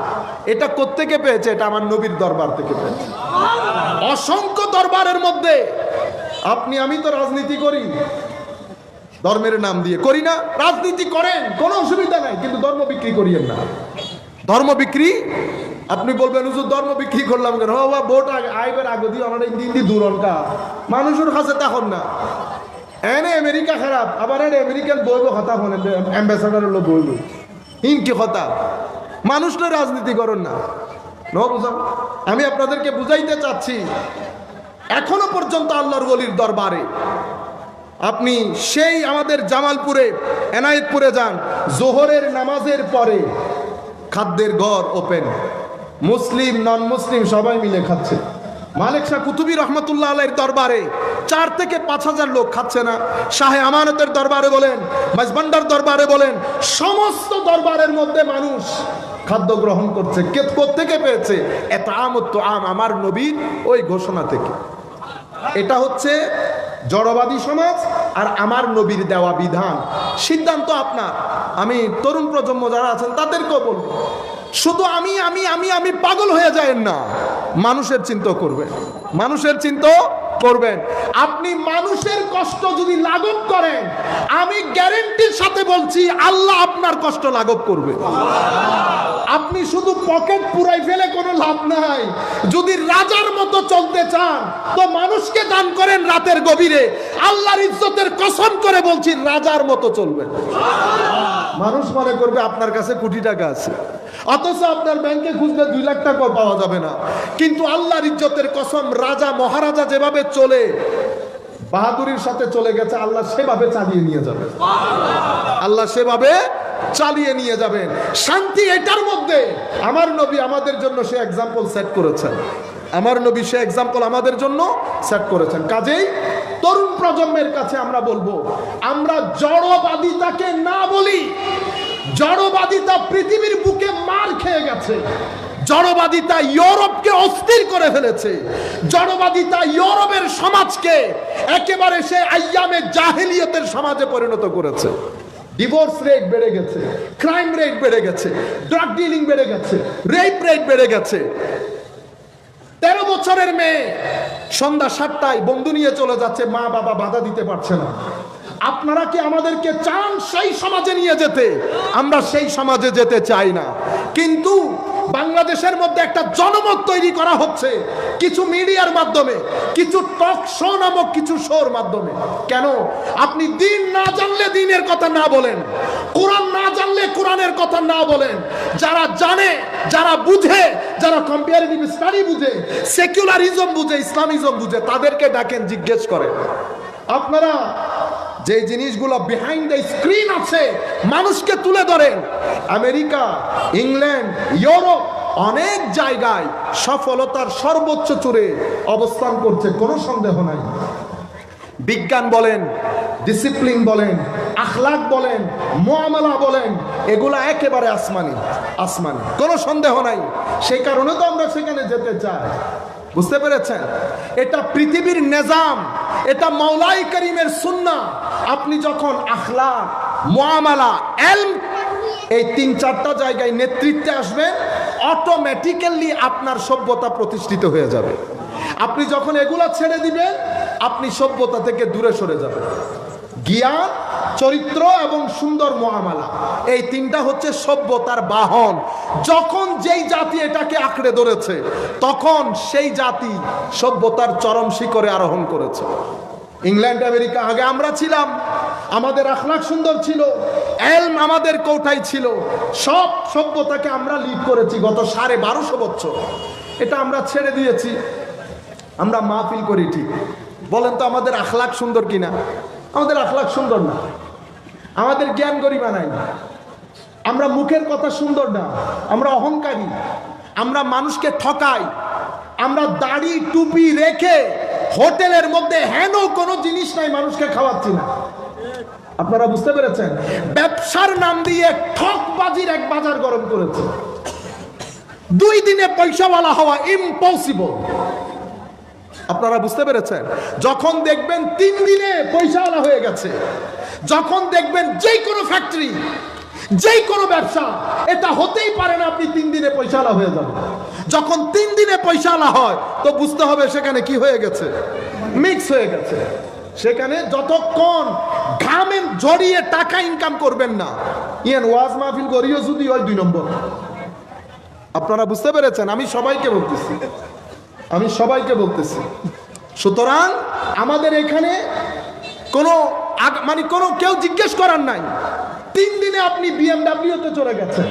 এটা কোত্থেকে পেয়েছে? এটা আমার নবীর দরবার থেকে পেয়েছে। অসংখ্য দরবারের মধ্যে আমি তো রাজনীতি করি, ধর্মের নাম দিয়ে করি না, রাজনীতি করেন, কোনো অসুবিধা নাই, কিন্তু ধর্ম বিক্রি করিয়েন না। ধর্ম বিক্রি, আপনি বলবেন হুজুর ধর্ম বিক্রি করলাম কেন? বাবা ভোট আইবার আগে দিয়ে আমরা ইন্দি দূরনকা মানুষের কাছে তখন না এনে আমেরিকা খারাপ, আবার আমেরিকান বইব কথা হন, অ্যাম্বাসাডার হলো বইব ইনকি কথা। মানুষটা রাজনীতি করেন না। বুঝান, আমি আপনাদেরকে বুঝাইতে চাচ্ছি, এখনো পর্যন্ত আল্লাহর ওলির দরবারে আপনি সেই আমাদের জামালপুরে, এনায়েতপুরে যান, জোহরের নামাজের পরে খাদ্যের ঘর ওপেন, মুসলিম নন মুসলিম সবাই মিলে খাচ্ছে। মালিক শাহ কুতুবী রহমতুল্লাহ আলাইহির দরবারে 4 থেকে 5,000 লোক খাচ্ছে না। শাহে আমানতের দরবারে বলেন, মাইজবান্ডার দরবারে বলেন, সমস্ত দরবারের মধ্যে মানুষ খাদ্য গ্রহণ করছে। কোত্থেকে পেয়েছে? ইতআমুত তাআম, আমার নবীর ওই ঘোষণা থেকে। এটা হচ্ছে জড়বাদী সমাজ আর আমার নবীর দেওয়া বিধান। সিদ্ধান্ত আপনার। আমি তরুণ প্রজন্ম যারা আছেন তাদেরকেও বলবো, শুধু আমি পাগল হয়ে যায়েন না, মানুষের চিন্তা করবেন, মানুষের চিন্তা করবেন। আপনি মানুষের কষ্ট যদি লাঘব করেন, আমি গ্যারান্টির সাথে বলছি আল্লাহ আপনার কষ্ট লাঘব করবে। আপনি শুধু পকেট পুরাই ফেলে কোনো লাভ নাই। যদি রাজার মতো চলতে চান তো মানুষকে দান করেন রাতের গভীরে, আল্লাহর ইজ্জতের কসম করে বলছি রাজার মতো চলবেন। মানুষ মনে করবে আপনার কাছে কোটি টাকা আছে, অথচ আপনার ব্যাংকে খুঁজলে 2 লাখ টাকা পাওয়া যাবে না। কিন্তু আল্লাহর ইজ্জতের কসম, রাজা মহারাজা যেভাবে চলে, বাহাদুরির সাথে চলে গেছে, আল্লাহ সেভাবে চালিয়ে নিয়ে যাবে, আল্লাহ সেভাবে চালিয়ে নিয়ে যাবেন। শান্তি এটার মধ্যে। আমার নবী আমাদের জন্য সে এক্সাম্পল সেট করেছেন, আমার নবী সে এক্সাম্পল আমাদের জন্য সেট করেছেন। কাজেই তরুণ প্রজন্মের কাছে আমরা বলবো, আমরা জড়বাদিতাকে না বলি। জড়বাদিতা পৃথিবীর বুকে মার খেয়ে গেছে। জড়বাদিতা ইউরোপকে অস্থির করে ফেলেছে। জড়বাদিতা ইউরোপের সমাজকে একেবারে সে আইয়ামে জাহেলিয়তের সমাজে পরিণত করেছে। ডিভোর্স রেট বেড়ে গেছে, ক্রাইম রেট বেড়ে গেছে, ড্রাগ ডিলিং বেড়ে গেছে, রেপ রেট বেড়ে গেছে। 13 বছরের মেয়ে সন্ধ্যা 7টায় বন্ধু নিয়ে চলে যাচ্ছে, মা বাবা বাধা দিতে পারছে না। আপনারা কি আমাদেরকে চান সেই সমাজে নিয়ে যেতে? আমরা সেই সমাজে যেতে চাই না। কিন্তু বাংলাদেশের মধ্যে একটা জনমত তৈরি করা হচ্ছে কিছু মিডিয়ার মাধ্যমে, কিছু টক শো নামক কিছু শোর মাধ্যমে। কেন? আপনি দিন না জানলে দিনের কথা না বলেন, কোরআন না জানলে কোরআনের কথা না বলেন। যারা জানে, যারা বুঝে, যারা কম্পারেটিভ স্টাডি বুঝে, সেকুলারিজম বুঝে, ইসলামিজম বুঝে, তাদেরকে ডাকেন, জিজ্ঞেস করেন। আপনারা যে জিনিসগুলো বিহাইন্ড দ্য স্ক্রিন আছে মানুষকে তুলে ধরেন। আমেরিকা, ইংল্যান্ড, ইউরোপ অনেক জায়গায় সফলতার সর্বোচ্চ চূড়ে অবস্থান করছে, কোনো সন্দেহ নাই। বিজ্ঞান বলেন, ডিসিপ্লিন বলেন, আখলাক বলেন, মুআমালা বলেন, এগুলা একেবারে আসমানি, আসমানি, কোনো সন্দেহ নাই। সেই কারণে তো আমরা সেখানে যেতে চাই। বুঝতে পেরেছেন? এটা পৃথিবীর নিজাম, এটা মাওলাই করিমের সুন্নাহ। আপনি যখন আখলাক, মুআমালা, ইলম এই 3-4টা জায়গায় নেতৃত্বে আসবেন, অটোমেটিক্যালি আপনার সভ্যতা প্রতিষ্ঠিত হয়ে যাবে। আপনি যখন এগুলা ছেড়ে দিবেন, আপনি সভ্যতা থেকে দূরে সরে যাবেন। জ্ঞান, চরিত্র এবং সুন্দর মুআমালা, এই 3টা হচ্ছে সভ্যতার বাহন। যখন যেই জাতি এটাকে আঁকড়ে ধরেছে, তখন সেই জাতি সভ্যতার চরম শিখরে আরোহণ করেছে। ইংল্যান্ড, আমেরিকা, আগে আমরা ছিলাম, আমাদের আখলাক সুন্দর ছিল, ইলম আমাদের কোঠায় ছিল, সব সভ্যতাকে আমরা লিড করেছি গত 1250 বছর। এটা আমরা ছেড়ে দিয়েছি। আমরা মাহফিল করি ঠিক, বলেন তো আমাদের আখলাক সুন্দর কিনা? আমাদের আখলাক সুন্দর না, আমাদের জ্ঞান গরিমা নাই, আমরা মুখের কথা সুন্দর না, আমরা অহংকারী, আমরা মানুষকে ঠকাই, আমরা দাড়ি টুপি রেখে হোটেলের মধ্যে হেন কোনো জিনিস নাই মানুষকে খাওয়াচ্ছি না। আপনারা বুঝতে পেরেছেন? ব্যবসার নাম দিয়ে ঠকবাজির এক বাজার গরম করেছে। 2 দিনে পয়সাওয়ালা হওয়া ইম্পসিবল। আপনারা বুঝতে পেরেছেন? যখন দেখবেন 3 দিনে পয়সাওয়ালা হয়ে গেছে, যখন দেখবেন যে কোনো ফ্যাক্টরি, যে কোনো ব্যবসা, এটা হতেই পারে না আপনি 3 দিনে পয়সাওয়ালা হয়ে যাবেন। যখন 3 দিনে পয়সাওয়ালা হয়, তো বুঝতে হবে সেখানে কি হয়ে গেছে, মিক্স হয়ে গেছে। সেখানে যতক্ষণ ঘামে জড়িয়ে টাকা ইনকাম করবেন না, ইয়ান ওয়াজ মাহফিল করিও যদি হয় 2 নম্বর। আপনারা বুঝতে পেরেছেন? আমি সবাইকে বলতেছি, আমি সবাইকে বলতেছি। সুতরাং আমাদের এখানে কোনো মানে কোনো কেউ জিজ্ঞেস করার নাই। 3 দিনে আপনি BMW-তে চলে গেছেন।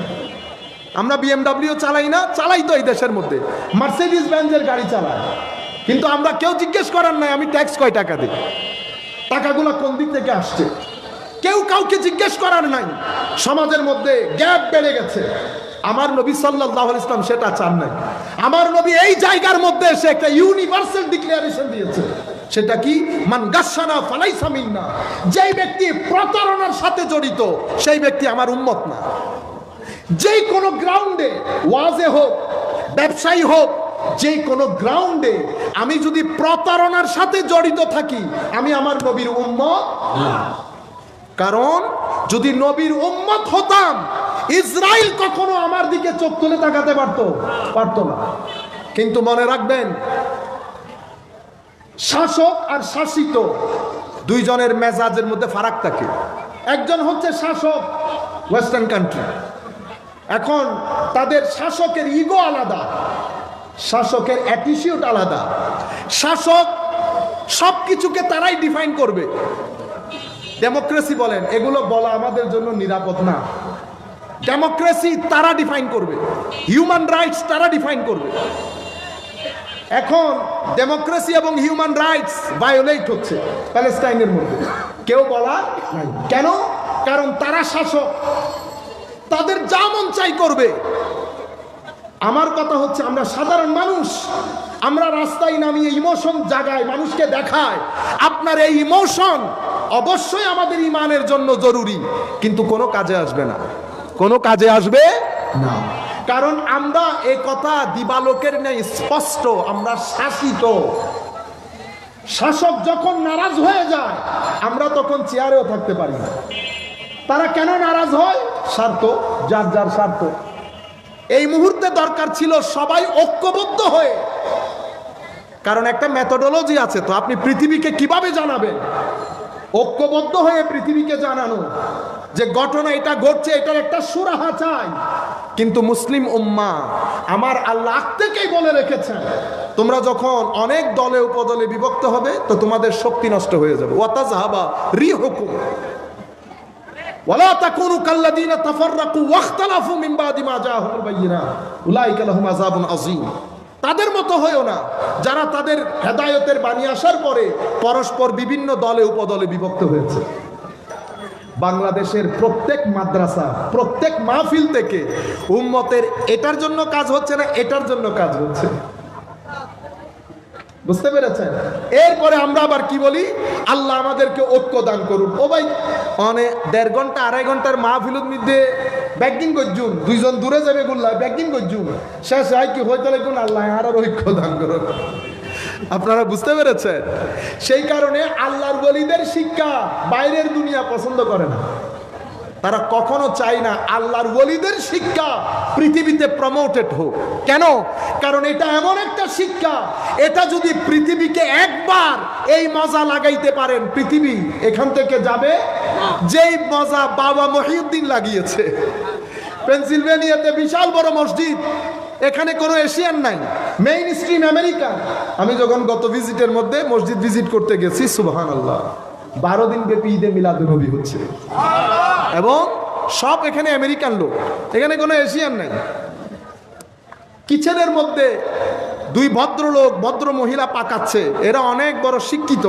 আমরা BMW চালাই না, চালাই তো এই দেশের মধ্যে মার্সিডিজ বেঞ্জের গাড়ি চালাই, কিন্তু আমরা কেউ জিজ্ঞেস করার নাই আমি ট্যাক্স কয় টাকা দিই, টাকাগুলো কোন দিক থেকে আসছে, কেউ কাউকে জিজ্ঞেস করার নাই। সমাজের মধ্যে গ্যাপ বেড়ে গেছে। আমার নবী সাল্লাল্লাহু আলাইহি ওয়াসাল্লাম সেটা চান নাই। আমার নবী এই জায়গার মধ্যে এসে একটা ইউনিভার্সাল ডিক্লারেশন দিয়েছে। সেটা কি? মান গাসসানা ফালাইসা মিন্না। যেই ব্যক্তি প্রতারণার সাথে জড়িত, সেই ব্যক্তি আমার উম্মত না। যেই কোনো গ্রাউন্ডে, ওয়াজে হোক, ব্যবসায়ী হোক, যেই কোনো গ্রাউন্ডে আমি যদি প্রতারণার সাথে জড়িত থাকি, আমি আমার নবীর উম্মত না। কারণ যদি নবীর উম্মত হতাম, ইসরাইল কখনো আমার দিকে চোখ তুলে তাকাতে পারতো না। কিন্তু মনে রাখবেন, শাসক আর শাসিত 2 জনের মেজাজের মধ্যে ফারাক থাকে। একজন হচ্ছে শাসক, ওয়েস্টার্ন কান্ট্রি, এখন তাদের শাসকের ইগো আলাদা, শাসকের অ্যাটিটিউড আলাদা। শাসক সবকিছুকে তারাই ডিফাইন করবে। ডেমোক্রেসি বলেন, এগুলো বলা আমাদের জন্য নিরাপদ না। ডেমোক্রেসি তারা ডিফাইন করবে, হিউম্যান রাইটস তারা ডিফাইন করবে। এখন ডেমোক্রেসি এবং হিউম্যান রাইটস ভায়োলেট হচ্ছে প্যালেস্টাইনের মধ্যে, কেউ বলা নাই। কেন? কারণ তারা শাসক, তাদের যা মন চাই করবে। আমার কথা হচ্ছে, আমরা সাধারণ মানুষ, আমরা রাস্তায় নামিয়ে ইমোশন জাগায়, মানুষকে দেখায়। আপনার এই ইমোশন অবশ্যই আমাদের ইমানের জন্য জরুরি, কিন্তু কোনো কাজে আসবে না, কোনো কাজে আসবে না। কারণ আমরা এই কথা দিবালোকের নেই স্পষ্ট, আমরা শাসিত। শাসক যখন নারাজ হয়ে যায়, আমরা তখন চেয়ারেও থাকতে পারি না। তারা কেন নারাজ হয়? স্বার্থ, যার যার স্বার্থ। এই মুহূর্তে দরকার ছিল সবাই ঐক্যবদ্ধ হয়ে, কারণ একটা মেথোডোলজি আছে তো, আপনি পৃথিবীকে কিভাবে জানাবেন? ঐক্যবদ্ধ হয়ে পৃথিবীকে জানানো যে ঘটনা এটা ঘটছে, এটার একটা সুরাহা চাই। কিন্তু মুসলিম উম্মাহ, আমার আল্লাহ আগ থেকেই বলে রেখেছেন, তোমরা যখন অনেক দলে উপদলে বিভক্ত হবে তো তোমাদের শক্তি নষ্ট হয়ে যাবে। ওয়াতাযহাবা রিহুকুম ওয়ালা তাকুনু কাল্লাযীনা তাফাররাকু ওয়াখতালাফু মিন বাদি মা জাআহুমুল বায়িনাত উলাইকা লাহুম আযাবুন আযীম। তাদের মতো হয়েও না যারা তাদের হেদায়েতের বাণী আসার পরে পরস্পর বিভিন্ন দলে উপদলে বিভক্ত হয়েছে। বাংলাদেশের প্রত্যেক মাদ্রাসা, প্রত্যেক মাহফিল থেকে উম্মতের এটার জন্য কাজ হচ্ছে না, এটার জন্য কাজ হচ্ছে। বুঝতে পেরেছেন? এরপরে আমরা আবার কি বলি? আল্লাহ আমাদেরকে ঐক্য দান করুন। ও ভাই, অনেক 1.5 ঘন্টা 2.5 ঘন্টার মাহফিলের মধ্যে ব্যাগিং করছুন, দুইজন দূরে যাবে গুল্লা ব্যাগিং করছুন, শেষ হয় কি হইতে লাগুন আল্লাহ আর ঐক্য দান করুন। আপনারা বুঝতে পেরেছেন? সেই কারণে আল্লাহর ওলিদের শিক্ষা বাইরের দুনিয়া পছন্দ করে না। তারা কখনো চায় না আল্লাহর ওলিদের শিক্ষা পৃথিবীতে প্রমোটেড হোক। কেন? কারণ এটা এমন একটা শিক্ষা, এটা যদি পৃথিবীকে একবার এই মজা লাগাইতে পারেন, পৃথিবী এখান থেকে যাবে যেই মজা বাবা মহিউদ্দিন লাগিয়েছে। পেনসিলভেনিয়াতে বিশাল বড় মসজিদ, এখানে কোনো এশিয়ান নাই, মেইন স্ট্রিম আমেরিকান। আমি যখন গত ভিজিটের মধ্যে মসজিদ ভিজিট করতে গেছি, সুবহানাল্লাহ, 12 দিন ব্যাপী ঈদে মিলাদুন্নবী হচ্ছে এবং সব এখানে আমেরিকান লোক, এখানে কোনো এশিয়ান নাই। কিচেনের মধ্যে 2 ভদ্রলোক, ভদ্র মহিলা পাকাচ্ছে, এরা অনেক বড় শিক্ষিত।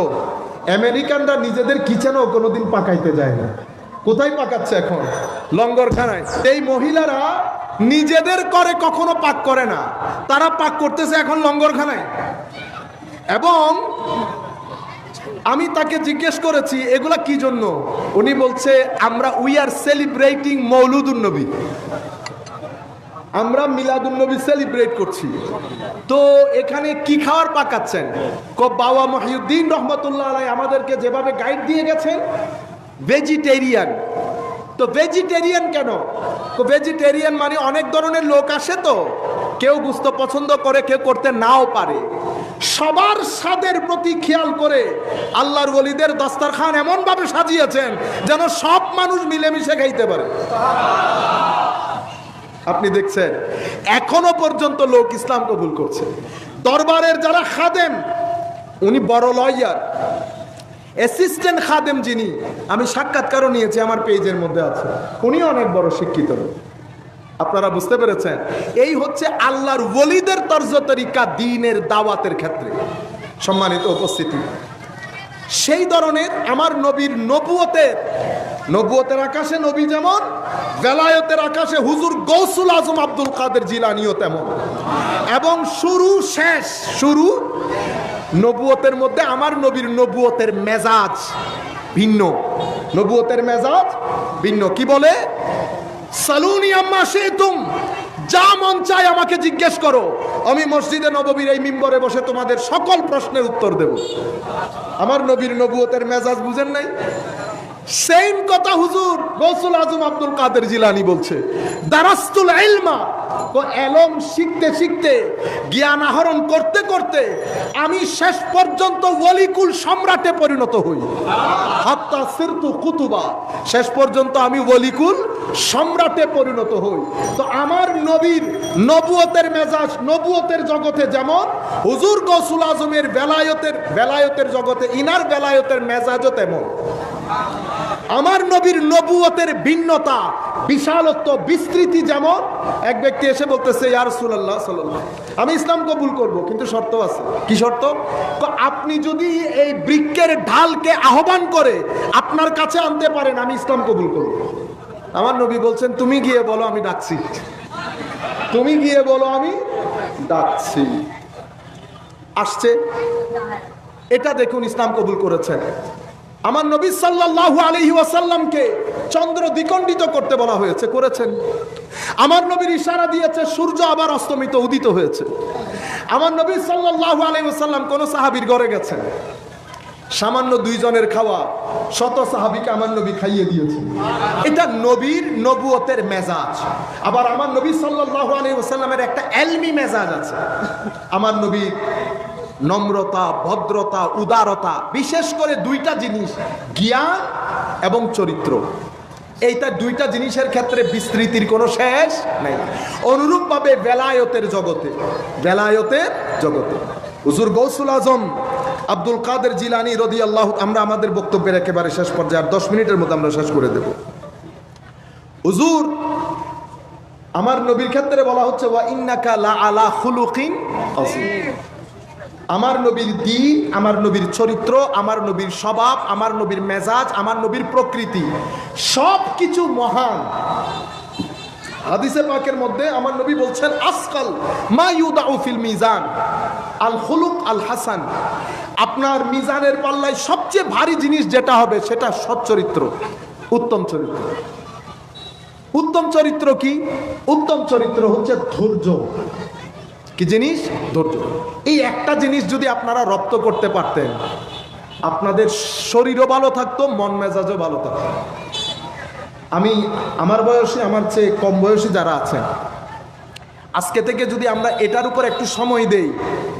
আমেরিকানরা নিজেদের কিচেনও কোনোদিন পাকাইতে যায় না। কোথায় পাকাচ্ছে এখন? লঙ্গরখানায়। এই মহিলারা নিজেদের করে কখনো পাক করে না, তারা পাক করতেছে এখন লঙ্গরখানায়। এবং আমি তাকে জিজ্ঞেস করেছি এগুলা কি জন্য? উনি বলছে আমরা উই আর সেলিব্রেটিং মৌলুদুন নবী, আমরা মিলাদুন নবী সেলিব্রেট করছি। তো এখানে কি খাওয়ার পাকাচ্ছেন? বাবা মহিউদ্দিন রহমতুল্লাহ আলাইহি আমাদেরকে যেভাবে গাইড দিয়ে গেছেন, ভেজিটেরিয়ান। তো ভেজিটেরিয়ান কেন? ভেজিটেরিয়ান মানে অনেক ধরনের লোক আসে, তো কেউ গোশত পছন্দ করে, কেউ করতে নাও পারে। সবার স্বাদের প্রতি খেয়াল করে আল্লাহর ওলিদের দস্তরখান এমন ভাবে সাজিয়েছেন যেন সব মানুষ মিলেমিশে খাইতে পারে। আপনি দেখছেন এখনো পর্যন্ত লোক ইসলাম কবুল করছে। দরবারের যারা খাদেম, উনি বড় লয়ার, অ্যাসিস্ট্যান্ট খাদেম যিনি, আমি সাক্ষাৎকারও নিয়েছি, আমার পেজের মধ্যে আছে, উনি অনেক বড় শিক্ষিত। আপনারা বুঝতে পেরেছেন? এই হচ্ছে আল্লাহর ওলিদের তর্জ তরিকা দ্বীনের দাওয়াতের ক্ষেত্রে। সম্মানিত উপস্থিতি, সেই ধরনের আমার নবীর নবুয়তের আকাশে নবী যেমন, বেলায়েতের আকাশে হুজুর গৌসুল আজম আব্দুল কাদের জিলানীও তেমন। এবং শুরু নবুয়তের মধ্যে আমার নবীর নবুয়তের মেজাজ ভিন্ন। নবুয়তের মেজাজ ভিন্ন। কি বলে? সালুনি আম্মা শিতুম, যা মন চায় আমাকে জিজ্ঞেস করো, আমি মসজিদে নববীর এই মিম্বরে বসে তোমাদের সকল প্রশ্নের উত্তর দেব। আমার নবীর নবুয়তের মেজাজ বুঝেন নাই? সেম কথা হুজুর গৌসুল আজম আব্দুল কাদের জিলানী বলছে, দারাস্তুল ইলমা, এলম শিখতে শিখতে, জ্ঞান আহরণ করতে করতে আমি শেষ পর্যন্ত ওলিকুল সম্রাটে পরিণত হই। হাত্তা সিরতু কুতুবা, শেষ পর্যন্ত আমি ওলিকুল সম্রাটে পরিণত হই। তো আমার নবীর নবুয়তের মেজাজ, নবুয়তের জগতে যেমন, হুজুর গৌসুল আজমের বেলায়েতের জগতে ইনার বেলায়েতের মেজাজও তেমন। আমার নবীর নবুয়তের ভিন্নতা, বিশালত্ব, বিস্তৃতি যেমন। এক ব্যক্তি এসে বলতেছে, ইয়া রাসূলুল্লাহ সাল্লাল্লাহু আলাইহি ওয়াসাল্লাম, আমি ইসলাম কবুল করব, কিন্তু শর্ত আছে। কি শর্ত? আপনি যদি এই বৃক্ষের ঢালকে আহ্বান করে আপনার কাছে আনতে পারেন, আমি ইসলাম কবুল করব। আমার নবী বলছেন, তুমি গিয়ে বলো আমি ডাকছি, তুমি গিয়ে বলো আমি ডাকছি। আসছে, এটা দেখুন ইসলাম কবুল করেছেন। আমার নবী সাল্লাল্লাহু আলাইহি ওয়াসাল্লামকে চন্দ্র দ্বিখণ্ডিত করতে বলা হয়েছে, করেছেন। আমার নবীর ইশারা দিয়েছে সূর্য আবার অস্তমিত উদিত হয়েছে। আমার নবী সাল্লাল্লাহু আলাইহি ওয়াসাল্লাম কোন সাহাবীর ঘরে গেছেন, সামান্য 2 জনের খাওয়া শত সাহাবীকে আমার নবী খাইয়ে দিয়েছেন। এটা নবীর নবুয়তের মেজাজ। আবার আমার নবী সাল্লাল্লাহু আলাইহি ওয়াসাল্লামের একটা এলমি মেজাজ আছে। আমার নবী নম্রতা, ভদ্রতা, উদারতা, বিশেষ করে 2টা জিনিস, জ্ঞান এবং চরিত্র। এইটা 2টা জিনিসের ক্ষেত্রে বিস্তৃতির কোনো শেষ নেই। অনুরূপভাবে বেলায়েতের জগতে হুজুর গৌসুল আজম আব্দুল কাদের জিলানী রাদিয়াল্লাহু, আমরা আমাদের বক্তব্যের একেবারে শেষ পর্যায়ে, আর 10 মিনিটের মধ্যে আমরা শেষ করে দেব। হুজুর আমার নবীর ক্ষেত্রে বলা হচ্ছে ওয়া ইন্নাকা লা আলা খুলুকিন আযীম। আমার নবীর দ্বীন, আমার নবীর চরিত্র, আমার নবীর স্বভাব, আমার নবীর মেজাজ, আমার নবীর প্রকৃতি সব কিছু মহান। হাদিসে পাকের মধ্যে আমার নবী বলছেন আসকাল মা ইউদাউ ফিল মিজান আল খুলুক আল হাসান। আপনার মিজানের পাল্লায় সবচেয়ে ভারী জিনিস যেটা হবে সেটা সচ্চরিত্র, উত্তম চরিত্র। উত্তম চরিত্র কি? উত্তম চরিত্র হচ্ছে ধৈর্য। কি জিনিস? ধৈর্য। এই একটা জিনিস যদি আপনারা রপ্ত করতে পারতেন, আপনাদের শরীরও ভালো থাকতো, মন মেজাজও ভালো থাকতো। আমি আমার বয়সী, আমার চেয়ে কম বয়সী যারা আছেন, আজকে থেকে যদি আমরা এটার উপর একটু সময় দেই,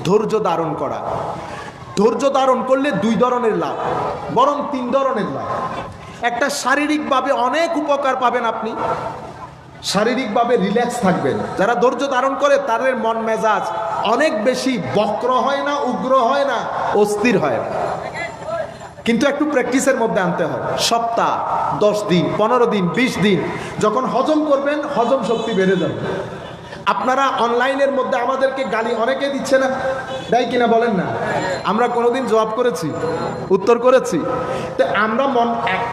ধৈর্য ধারণ করা, ধৈর্য ধারণ করলে 2 ধরনের লাভ, বরং 3 ধরনের লাভ। একটা, শারীরিকভাবে অনেক উপকার পাবেন আপনি, শারীরিকভাবে রিল্যাক্স থাকবেন। যারা ধৈর্য ধারণ করে তাদের মন মেজাজ অনেক বেশি বক্র হয় না, উগ্র হয় না, অস্থির হয় না। কিন্তু একটু প্র্যাকটিসের মধ্যে আনতে হয়। সপ্তাহ, 10 দিন, 15 দিন, 20 দিন যখন হজম করবেন, হজম শক্তি বেড়ে যাবে। আপনারা অনলাইনের মধ্যে আমাদেরকে গালি অনেকে দিচ্ছে না, দেয় কিনা বলেন না? আমরা কোনোদিন জবাব করেছি, উত্তর করেছি? তো আমরা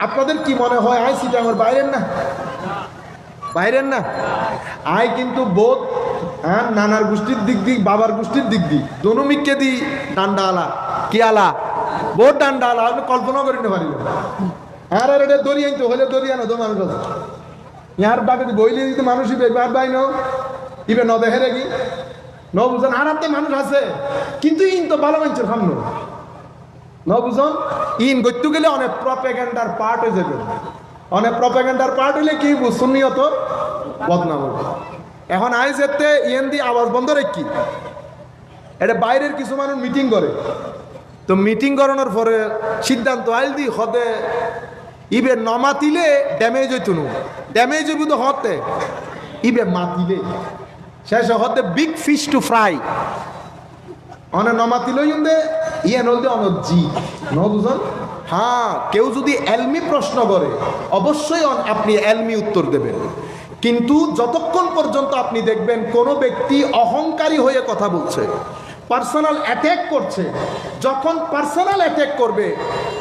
আপনাদের কি মনে হয় আই সিটা আমার বাইরের না আয় কিন্তু বোধ নানার গোষ্ঠীর দিক দিক, বাবার গোষ্ঠীর দিক দিক দোনো মিককে দি ডান্ডা আলা কি আলা বোধ ডান্ডা আলা, আপনি কল্পনা করি না পারিব। আর এটা দড়ি আনতে হলে দড়ি আনো তো মানুষ আছে, ইয়ার বাকে বইলে দিতে মানুষই আর বাই নাও ইবে ন দেখে রেখি ন বুঝেন। আর হাতে মানুষ আছে কিন্তু ইন তো ভালো মানুষের সামনে ন বুঝন। ইন গত্যু গেলে অনেক প্রপেগান্ডার পার্ট হয়ে যাবে। অনেক প্রপেগান্ডার পার্ট হইলে কি সুন্নিয়ত বদনাম হবে। এখন আই যেতে ইয়েন দি আওয়াজ বন্ধ রেখি, এটা বাইরের কিছু মানুষ মিটিং করে, তো মিটিং করানোর পরে সিদ্ধান্ত আইল দি হতে ইবে নমাতিলে ড্যামেজ হইতো না, ড্যামেজ হইব তো হতে ইবে মাতিলে শেষ হতে বিগ ফিশ টু ফ্রাই। অনে নমাতিল ইয়ে নলদে অনজি ন বুঝন। হ্যাঁ, কেউ যদি এলমি প্রশ্ন করে অবশ্যই আপনি এলমি উত্তর দেবেন, কিন্তু যতক্ষণ পর্যন্ত আপনি দেখবেন কোনো ব্যক্তি অহংকারী হয়ে কথা বলছে, পার্সোনাল অ্যাটাক করছে, যখন পার্সোনাল অ্যাটাক করবে,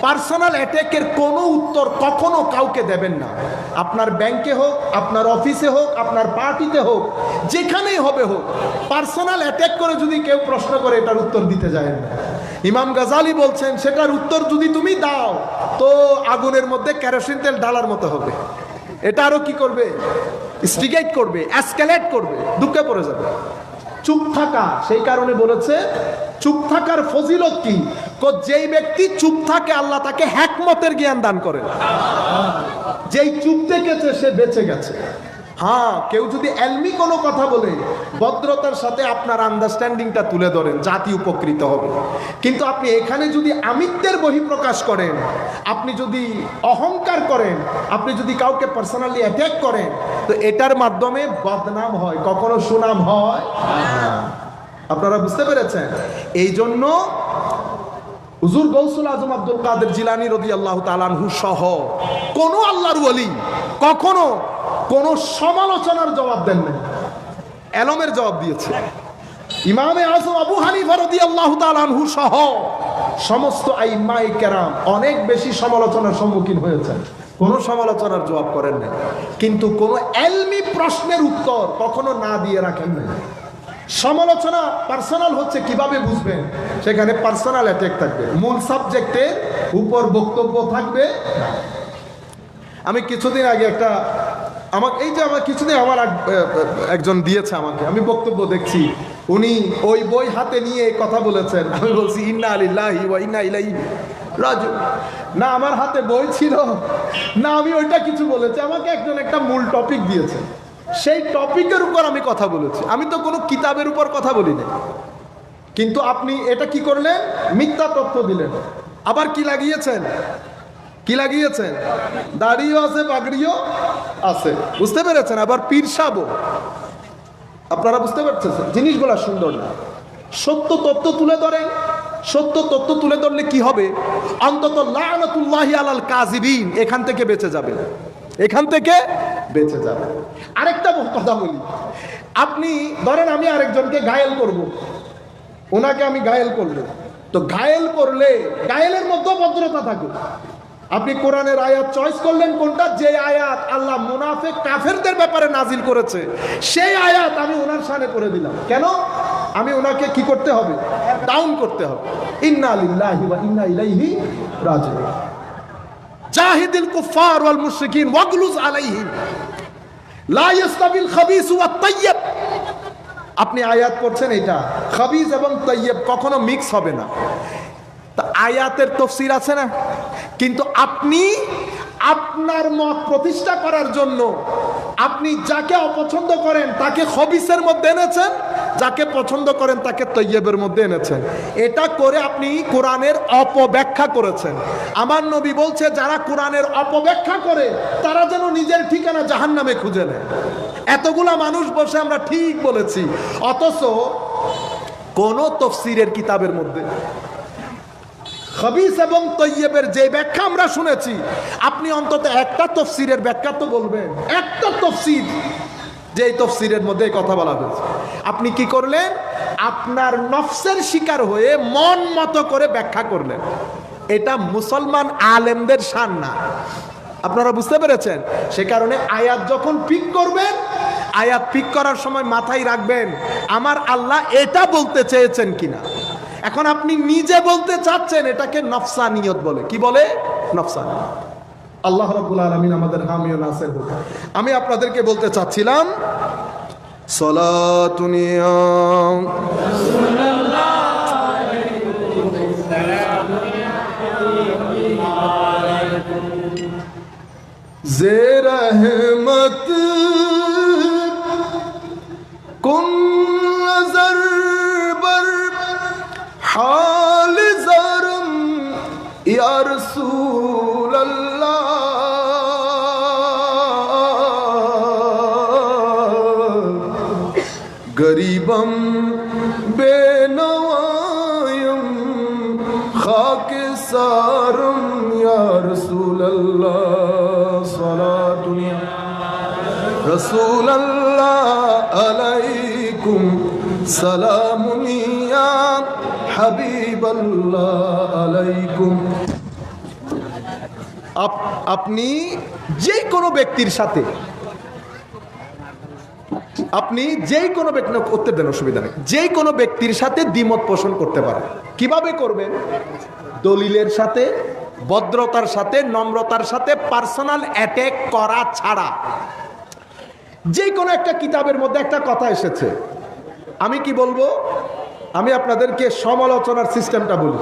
পার্সোনাল অ্যাটাকের কোনো উত্তর কখনো কাউকে দেবেন না। আপনার ব্যাংকে হোক, আপনার অফিসে হোক, আপনার পার্টিতে হোক, যেখানেই হবে হোক, পার্সোনাল অ্যাটাক করে যদি কেউ প্রশ্ন করে এটার উত্তর দিতে যায় না। ইমাম গাজালি বলছেন সেটার উত্তর যদি তুমি দাও তো আগুনের মধ্যে কেরোসিন তেল ঢালার মতো হবে। এটা আরো কি করবে? স্টিগেট করবে, এসকেলেট করবে, দুঃখে পড়ে যাবে। চুপ থাকা, সেই কারণে বলেছে চুপ থাকার ফজিলত কি? যেই ব্যক্তি চুপ থাকে আল্লাহ তাকে হিকমতের জ্ঞান দান করেন। যেই চুপ থেকেছে সে বেঁচে গেছে। হ্যাঁ, কেউ যদি এলমি কোনো কথা বলে ভদ্রতার সাথে আপনার আন্ডারস্ট্যান্ডিংটা তুলে ধরেন, জাতি উপকৃত হবে। কিন্তু আপনি এখানে যদি আমিত্বের বহিঃপ্রকাশ করেন, আপনি যদি অহংকার করেন, আপনি যদি কাউকে পার্সোনালি অ্যাটাক করেন, তো এটার মাধ্যমে বদনাম হয়, কখনো সুনাম হয় না। আপনারা বুঝতে পেরেছেন? এই জন্য হুজুর গৌসুল আজম আব্দুল কাদের জিলানী রাদিয়াল্লাহু তাআলা আনহু সহ কোন আল্লাহর ওলি কখনো কোনো সমালোচনার জবাব দেন নাই, এলমের জবাব দিয়েছে। ইমামে আজম আবু হানিফা রাদিয়াল্লাহু তাআলা আনহু সহ সমস্ত আইম্মায়ে কেরাম অনেক বেশি সমালোচনার সম্মুখীন হয়েছেন, কোনো সমালোচনার জবাব করেন নাই, কিন্তু কোনো এলমি প্রশ্নের উত্তর কখনো না দিয়ে রাখেন নাই। সমালোচনা পার্সোনাল হচ্ছে কিভাবে বুঝবেন? সেখানে পার্সোনাল অ্যাটাক থাকবে, মূল সাবজেক্টের উপর বক্তব্য থাকবে। আমি কিছুদিন আগে কিছুদিন আমার একজন দিয়েছে আমাকে, আমি বক্তব্য দেখছি, উনি ওই বই হাতে নিয়ে কথা বলেছেন। আমি বলছি ইন্না লিল্লাহি ওয়া ইন্না ইলাইহি রাজু না আমার হাতে বই ছিল না আমি ওইটা কিছু বলেছি, আমাকে একজন একটা মূল টপিক দিয়েছে, সেই টপিকের উপর আমি কথা বলেছি, আমি তো কোনো কিতাবের উপর কথা বলি না। কিন্তু আপনি এটা কি করলেন, মিথ্যা তথ্য দিলেন। আবার কি লাগিয়েছেন, কি লাগিয়েছেন, দাড়িও আছে পাগড়িও আছে, বুঝতে পেরেছেন, আবার পীর সাহেবও। আপনারা বুঝতে পারছেন জিনিসগুলো সুন্দর না। সত্য তথ্য তুলে ধরেন, সত্য তথ্য তুলে ধরলে কি হবে, অন্তত লানাতুল্লাহি আলাল কাযিবিন, এখান থেকে বেঁচে যাবে, এখান থেকে বেঁচে যাবে। আরেকটা কথা বলি, আপনি ধরেন আমি আরেকজনকে ঘায়েল করব, ওনাকে আমি ঘায়েল করবো, তো ঘায়েল করলে ঘায়েলের মধ্যে ভদ্রতা থাকে। আপনি কোরআনের আয়াত চয়েস করলেন কোনটা, যে আয়াত আল্লাহ মুনাফিক কাফেরদের ব্যাপারে নাজিল করেছে, সেই আয়াত আমি ওনার সামনে করে দিলাম। কেন, আমি ওনাকে কি করতে হবে, ডাউন করতে হবে। ইন্না লিল্লাহি ওয়া ইন্না ইলাইহি রাজিউন। জাহিদিল কুফার ওয়াল মুশরিকিন ওয়াগলুজ আলাইহিম লা ইস্তাবিল খাবিস ওয়াত তাইয়্যিব। আপনি আয়াত পড়ছেন, এটা খাবিস এবং তাইয়্যিব কখনো মিক্স হবে না। তা আয়াতের তাফসীর আছে না, কিন্তু আপনি আপনার মত প্রতিষ্ঠা করার জন্য আপনি যাকে অপছন্দ করেন তাকে খবিসের মধ্যে এনেছেন, যাকে পছন্দ করেন তাকে তৈয়বের মধ্যে এনেছেন। এটা করে আপনি কোরআনের অপব্যাখ্যা করেছেন। আমার নবী বলছে যারা কোরআনের অপব্যাখ্যা করে তারা যেন নিজের ঠিকানা জাহান্নামে খুঁজে নেয়। এতগুলা মানুষ বসে আমরা ঠিক বলেছি, অথচ কোন তফসিরের কিতাবের মধ্যে খবিস এবং তৈয়বের যে ব্যাখ্যা আমরা শুনেছি, আপনি অন্তত একটা তফসিরের ব্যাখ্যা তো বলবেন, একটা তফসির যে তফসিরের মধ্যে কথা বলা হয়েছে। আপনি কি করলেন, আপনার নফসের শিকার হয়ে মন মতো করে ব্যাখ্যা করলেন। এটা মুসলমান আলেমদের শান না, আপনারা বুঝতে পেরেছেন। সে কারণে আয়াত যখন পিক করবেন, আয়াত পিক করার সময় মাথায় রাখবেন আমার আল্লাহ এটা বলতে চেয়েছেন কিনা। এখন আপনি নিজে বলতে চাচ্ছেন, এটাকে নফসানিয়ত বলে। কি বলে, নফসানিয়ত। আল্লাহ রাব্বুল আলামিন আমাদের হামি ও নাসির হোক। আমি আপনাদেরকে বলতে চাচ্ছিলাম সালাতুনিয়া যে রহমত কুন নজর बर हाल ज़रम या रसूल अल्लाह गरीबम बेनवायम खाके सारम या रसूल अल्लाह सलातुनिया रसूल अल्लाह अलैकुम সালামুনিয়া হাবিবাল্লাহ আলাইকুম। আপনি যে কোনো ব্যক্তির সাথে, আপনি যেই কোনো ব্যক্তি উত্তর দেন, অসুবিধা নেই, যে কোনো ব্যক্তির সাথে দ্বিমত পোষণ করতে পারেন। কিভাবে করবেন, দলিলের সাথে, ভদ্রতার সাথে, নম্রতার সাথে, পার্সোনাল অ্যাটাক করা ছাড়া। যে কোনো একটা কিতাবের মধ্যে একটা কথা এসেছে, আমি কি বলবো, আমি আপনাদেরকে সমালোচনার সিস্টেমটা বলি।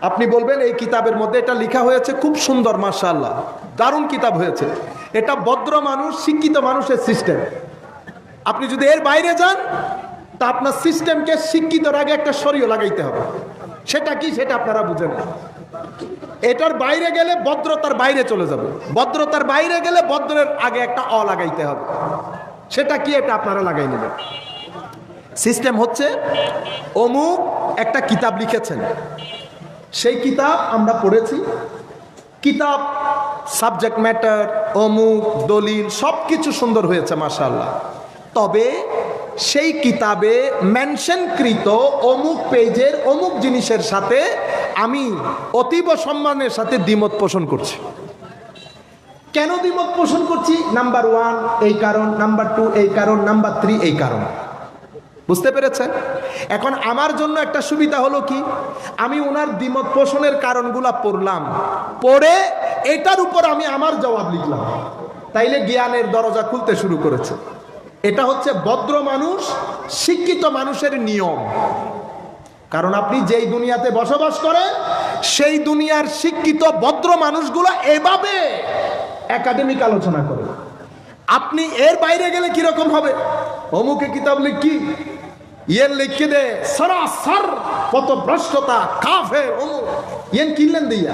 আপনি বলবেন এই কিতাবের মধ্যে এটা লেখা হয়েছে, খুব সুন্দর, মাশাআল্লাহ, দারুণ কিতাব হয়েছে, এটা ভদ্র মানুষ, শিক্ষিত মানুষের সিস্টেম। আপনি যদি এর বাইরে যান তা আপনার সিস্টেমকে শিক্ষিতর আগে একটা শরীয় লাগাইতে হবে। সেটা কি, সেটা আপনারা বুঝেন না। এটার বাইরে গেলে ভদ্রতার বাইরে চলে যাবে, ভদ্রতার বাইরে গেলে ভদ্রের আগে একটা অ লাগাইতে হবে। সেটা কি, এটা আপনারা লাগাই নেবেন। সিস্টেম হচ্ছে, অমুক একটা কিতাব লিখেছেন, সেই কিতাব আমরা পড়েছি, কিতাব সাবজেক্ট ম্যাটার, অমুক, দলিল সব কিছু সুন্দর হয়েছে মাশাআল্লাহ, তবে সেই কিতাবে মেনশনকৃত অমুক পেজের অমুক জিনিসের সাথে আমি অতীব সম্মানের সাথে দ্বিমত পোষণ করছি। কেন দ্বিমত পোষণ করছি, নাম্বার 1 এই কারণ, নাম্বার 2 এই কারণ, নাম্বার 3 এই কারণ। বুঝতে পেরেছেন? এখন আমার জন্য একটা সুবিধা হলো কি, আমি ওনার দ্বিমত পোষণের কারণগুলা পড়লাম, পড়ে এটার উপর আমি আমার জবাব লিখলাম, তাইলে জ্ঞানের দরজা খুলতে শুরু করেছে। এটা হচ্ছে ভদ্র মানুষ, শিক্ষিত মানুষের নিয়ম। কারণ আপনি যেই দুনিয়াতে বসবাস করেন সেই দুনিয়ার শিক্ষিত ভদ্র মানুষগুলো এভাবে একাডেমিক আলোচনা করে। আপনি এর বাইরে গেলে কিরকম হবে? অমুকে কিতাব লিখি ইয়েন লিখে দে সরাসর কত ভ্রষ্টতা কাফের অমুক ইয়েন কিনলেন দিয়া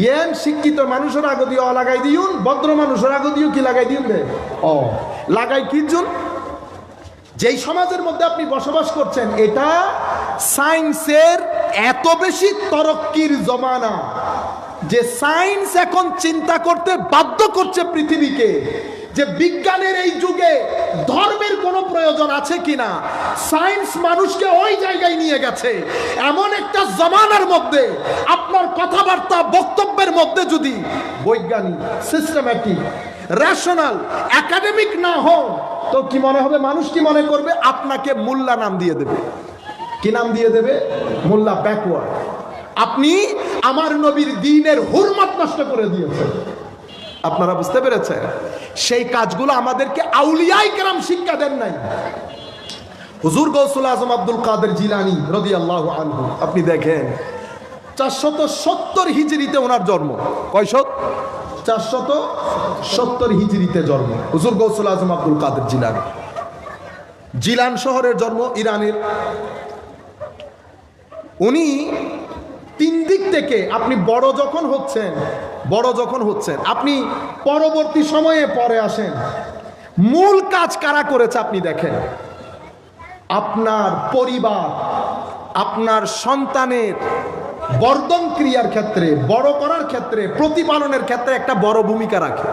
ইয়েন শিক্ষিত মানুষের আগে দিয়ে লাগাই দিউন, ভদ্র মানুষের আগে দিও কি লাগাই দিউন দে ও লাগাই কি জন। যেই সমাজের মধ্যে আপনি বসবাস করছেন এটা সায়েন্সের এত বেশি তরক্কির জমানা যে সায়েন্স এখন চিন্তা করতে বাধ্য করছে পৃথিবীকে যে বিজ্ঞানের এই যুগে ধর্মের কোনো প্রয়োজন আছে কিনা। সায়েন্স মানুষকে ওই জায়গায় নিয়ে গেছে এমন একটা জমানার মধ্যে আপনার কথাবার্তা বক্তব্যের মধ্যে যদি বৈজ্ঞানিক, সিস্টেম্যাটিক, রেশনাল, একাডেমিক না হন তো কি মনে হবে? মানুষ কি মনে করবে? আপনাকে মোল্লা নাম দিয়ে দেবে। কি নাম দিয়ে দেবে? মোল্লা, ব্যাকওয়ার্ড। আপনি আমার নবীর দ্বীনের হুরমত নষ্ট করে দিয়েছেন। আপনারা বুঝতে পেরেছেন? সেই কাজগুলো আমাদেরকে আউলিয়ায়ে কেরাম শিক্ষা দেন নাই। হুজুর গৌসুল আজম আব্দুল কাদের জিলানী রাদিয়াল্লাহু আনহু আপনি দেখেন 470 হিজরিতে ওনার জন্ম। কয়শত? 470 হিজরিতে জন্ম হুজুর গৌসুল আজম আব্দুল কাদের জিলানী। জিলান শহরের জন্ম, ইরানের। উনি তিন দিক থেকে আপনি বড় যখন হচ্ছেন আপনি পরবর্তী সময়ে পরে আসেন, মূল কাজ কারা করেছে আপনি দেখেন। আপনার পরিবার, আপনার সন্তানের বর্ধন ক্রিয়ার ক্ষেত্রে, বড় করার ক্ষেত্রে, প্রতিপালনের ক্ষেত্রে একটা বড় ভূমিকা রাখে।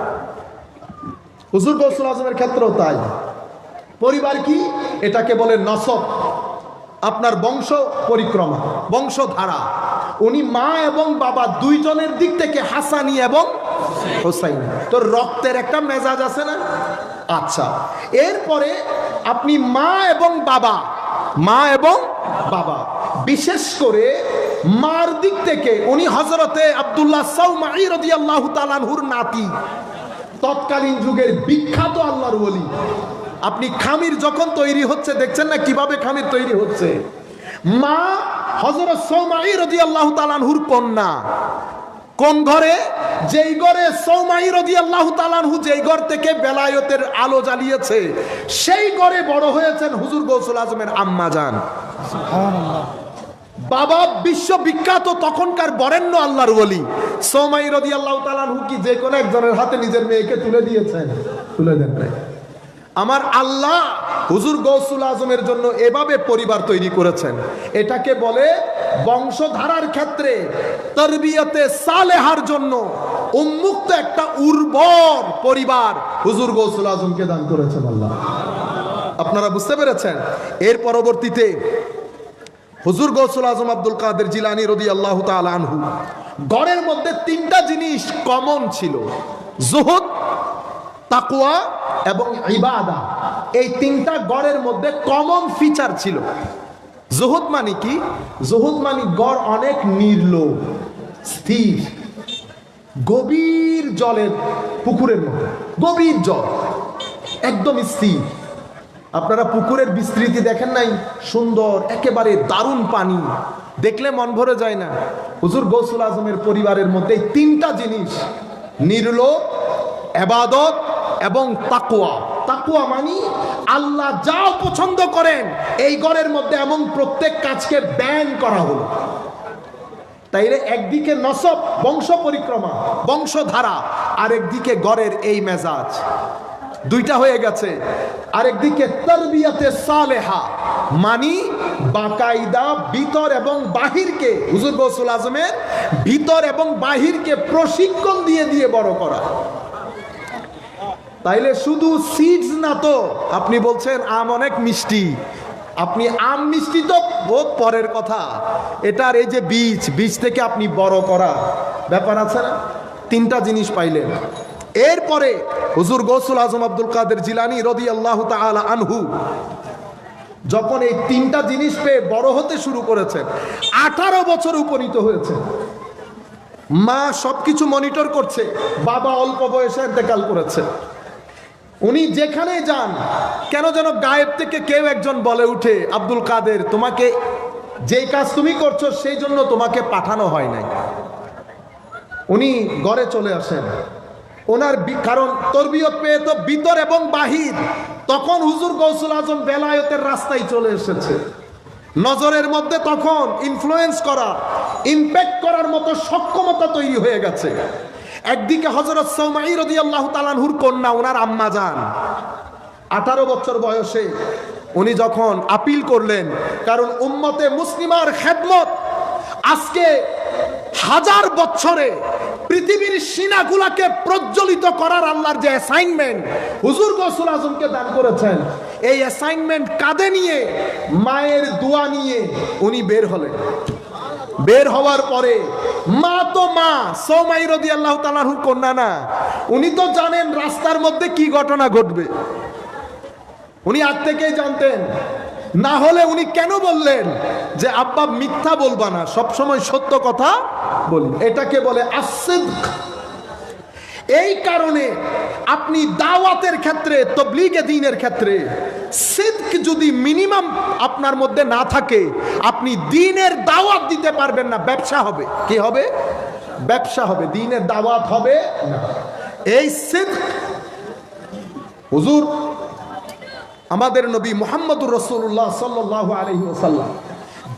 হুজুর গৌসুল আজমের ক্ষেত্রেও তাই। পরিবার কি? এটাকে বলে নসব, আপনার বংশ পরিক্রমা, বংশধারা। উনি মা এবং বাবা দুইজনের দিক থেকে হাসানি এবং হোসাইনি, তো রক্তের একটা মেজাজ আছে না? আচ্ছা, এরপরে আপনি মা এবং বাবা, বিশেষ করে মার দিক থেকে উনি হযরতে আব্দুল্লাহ সাউমাই রাদিয়াল্লাহু তাআলা আনহুর নাতি, তৎকালীন যুগের বিখ্যাত আল্লাহর ওলি। আপনি খামির যখন তৈরি হচ্ছে দেখছেন না কিভাবে খামির তৈরি হচ্ছে। মা হযরত সাউমাই রাদিয়াল্লাহু তাআলা আনহুর কন্যা। কোন ঘরে? যেই ঘরে সাউমাই রাদিয়াল্লাহু তাআলা আনহু যেই ঘর থেকে বেলায়েতের আলো জ্বালিয়েছে সেই ঘরে বড় হয়েছেন হুজুর গৌসুল আজমের আম্মা জান। সুবহানাল্লাহ। বাবা বিশ্ববিখ্যাত তখনকার বরেণ্য আল্লাহর ওলি। সাউমাই রাদিয়াল্লাহু তাআলা আনহু কি যে কোনো একজনের হাতে নিজের মেয়েকে তুলে দিয়েছেন? তুলে দেন নাই। আমার আল্লাহ হুজুর গৌসুল আজমের জন্য এভাবে পরিবার তৈরি করেছেন। এটাকে বলে বংশধারার ক্ষেত্রে তরবিয়তে সালেহার জন্য উন্মুক্ত একটা উর্বর পরিবার হুজুর গৌসুল আজমকে দান করেছেন আল্লাহ। আপনারা বুঝতে পেরেছেন? এর পরবর্তীতে হুজুর গৌসুল আজম আব্দুল কাদের জিলানী রাদিয়াল্লাহু তাআলা আনহু ঘরের মধ্যে তিনটা জিনিস কমন ছিল: জুহুদ, তাকওয়া এবং ইবাদা। এই তিনটা গড়ের মধ্যে কমন ফিচার ছিল। জুহুদ মানে কি? জুহুদ মানে গড় অনেক নির্লোভ, স্থির, গভীর জলের পুকুরের মতো, গভীর জল একদম স্থির। আপনারা পুকুরের বিস্তৃতি দেখেন নাই? সুন্দর, একেবারে দারুণ পানি, দেখলে মন ভরে যায় না? হুজুর গৌসুল আজমের পরিবারের মধ্যে তিনটা জিনিস: নির্লোভ, ইবাদত এবং তাকওয়া। তাকওয়া মানে আল্লাহ যা পছন্দ করেন এই ঘরের মধ্যে এমন প্রত্যেক কাজকে ব্যান করা হলো। তাইলে একদিকে নসব, বংশ পরিক্রমা, বংশধারা, আরেকদিকে ঘরের এই মেজাজ, দুইটা হয়ে গেছে। আরেকদিকে তরবিয়তে সালেহা মানি বাকায়দা ভিতর এবং বাহিরকে, হুজুর গৌসুল আজমের ভিতর এবং বাহিরকে প্রশিক্ষণ দিয়ে দিয়ে বড় করা। তাইলে শুধু সিডস না তো। আপনি বলছেন আম অনেক মিষ্টি, আপনি আম মিষ্টি তো বহুত পরের কথা, এটার এই যে বীজ থেকে আপনি বড় করা ব্যাপার আছে না? তিনটা জিনিস পাইলেন। এরপরে হুজুর গৌসুল আজম আব্দুল কাদের জিলানী রাদিয়াল্লাহু তাআলা আনহু যখন এই তিনটা জিনিস পেয়ে বড় হতে শুরু করেছেন, 18 বছর উপনীত হয়েছে। মা সবকিছু মনিটর করছে, বাবা অল্প বয়সে ইন্তেকাল করেছে। উনি যেখানে যান কেন যেন গায়েব থেকে কেউ একজন বলে উঠে, আব্দুল কাদের তোমাকে যেই কাজ তুমি করছো সেই জন্য তোমাকে পাঠানো হয় নাই। উনি ঘরে চলে আসেন, ওনার কারণ তরবিয়ত পেয়ে তো ভিতর এবং বাহির, তখন হুজুর গৌসুল আজম বেলায়েতের রাস্তায় চলে এসেছে। নজরের মধ্যে তখন ইনফ্লুয়েন্স করা, ইম্প্যাক্ট করার মতো সক্ষমতা তৈরি হয়ে গেছে। একদিকে হযরত সৌমাই রাদিয়াল্লাহু তাআলা আনহুর কন্যা, ওনার আম্মা জান 18 বছর বয়সে উনি যখন আপিল করলেন, কারণ উম্মতে মুসলিমার খেদমত আজকে হাজার বছরে পৃথিবীর সিনাগুলাকে প্রজ্বলিত করার আল্লাহর যে অ্যাসাইনমেন্ট হুজুর গৌসুল আজমকে দান করেছেন, এই অ্যাসাইনমেন্ট কাঁধে নিয়ে, মায়ের দোয়া নিয়ে উনি বের হলেন। বের হওয়ার পরে মা তো মা, সৌমাই রাদিয়াল্লাহু তাআলা আনহুর কন্যা না, উনি তো জানেন রাস্তার মধ্যে কি ঘটনা ঘটবে, উনি আগ থেকেই জানতেন। না হলে উনি কেন বললেন যে আব্বা মিথ্যা বলবা না, সবসময় সত্য কথা বলি, এটাকে বলে as-sidq। এই কারণে আপনি দাওয়াতের ক্ষেত্রে, তাবলীগে দ্বীনের ক্ষেত্রে সিদক যদি মিনিমাম আপনার মধ্যে না থাকে, আপনি দ্বীনের দাওয়াত দিতে পারবেন না, ব্যবসা হবে। কি হবে? ব্যবসা হবে, দ্বীনের দাওয়াত হবে না। এই সিদক হুজুর আমাদের নবী মুহাম্মদুর রাসূলুল্লাহ সাল্লাল্লাহু আলাইহি ওয়াসাল্লাম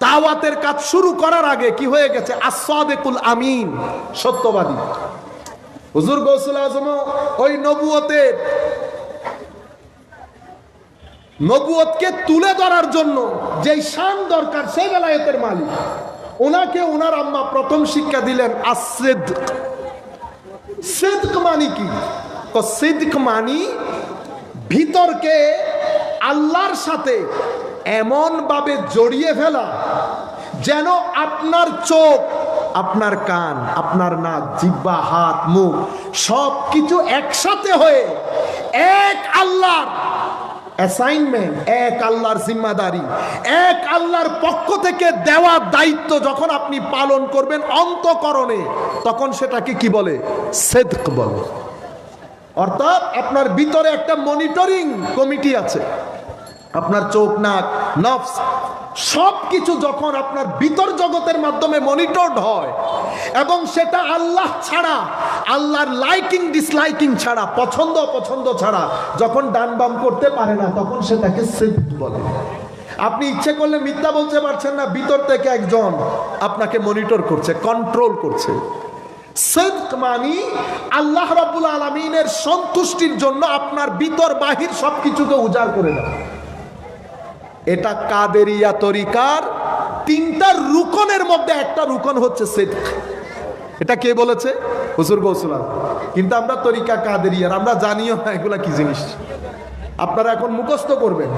দাওয়াতের কাজ শুরু করার আগে কি হয়ে গেছে? as-সাদিকুল আমিন, সত্যবাদী। হুজুর গৌসুল আজম ওই নবুয়তকে তুলে ধরার জন্য যেই শান দরকার, সেই বেলায়েতের মালিক, ওনাকে ওনার আম্মা প্রথম শিক্ষা দিলেন as-সিদক। সিদক মানে কি? তো সিদক মানে ভিতরকে আল্লাহর সাথে এমন ভাবে জড়িয়ে ফেলা যেন আপনার চোখ, আপনার কান, আপনার নাক, জিহ্বা, হাত, মুখ সব কিছু একসাথে হয়ে এক আল্লাহর অ্যাসাইনমেন্ট, এক আল্লাহর জিম্মাদারি, এক আল্লাহর পক্ষ থেকে দেওয়া দায়িত্ব যখন আপনি পালন করবেন অন্তঃকরণে, তখন সেটাকে কি বলে? সিদক বলে। অর্থাৎ আপনার ভিতরে একটা মনিটরিং কমিটি আছে, আপনার চোখ, নাক, নফস সব কিছু যখন আপনার ভিতর জগতের মাধ্যমে মনিটরড হয় এবং সেটা আল্লাহ ছাড়া, আল্লাহর লাইকিং ডিসলাইকিং ছাড়া, পছন্দ অপছন্দ ছাড়া যখন ডান বাম করতে পারে না, তখন সেটাকে সিদক বলে। আপনি ইচ্ছে করলে মিথ্যা বলতে পারছেন না, ভিতর থেকে একজন আপনাকে মনিটর করছে, কন্ট্রোল করছে। সিদক মানে আল্লাহ রাব্বুল আলামিনের সন্তুষ্টির জন্য আপনার ভিতর বাহির সবকিছুকে উজাড় করে দেয়। এটা কাদেরিয়া তরিকার 3টা রুকনের মধ্যে একটা রুকন হচ্ছে সিদক। এটা কে বলেছে? হুজুর গৌসুল আজম। কিন্তু আমরা তরিকা কাদেরিয়ার, আমরা জানিও না এগুলা কি জিনিস। আপনারা এখন মুখস্থ করবেন।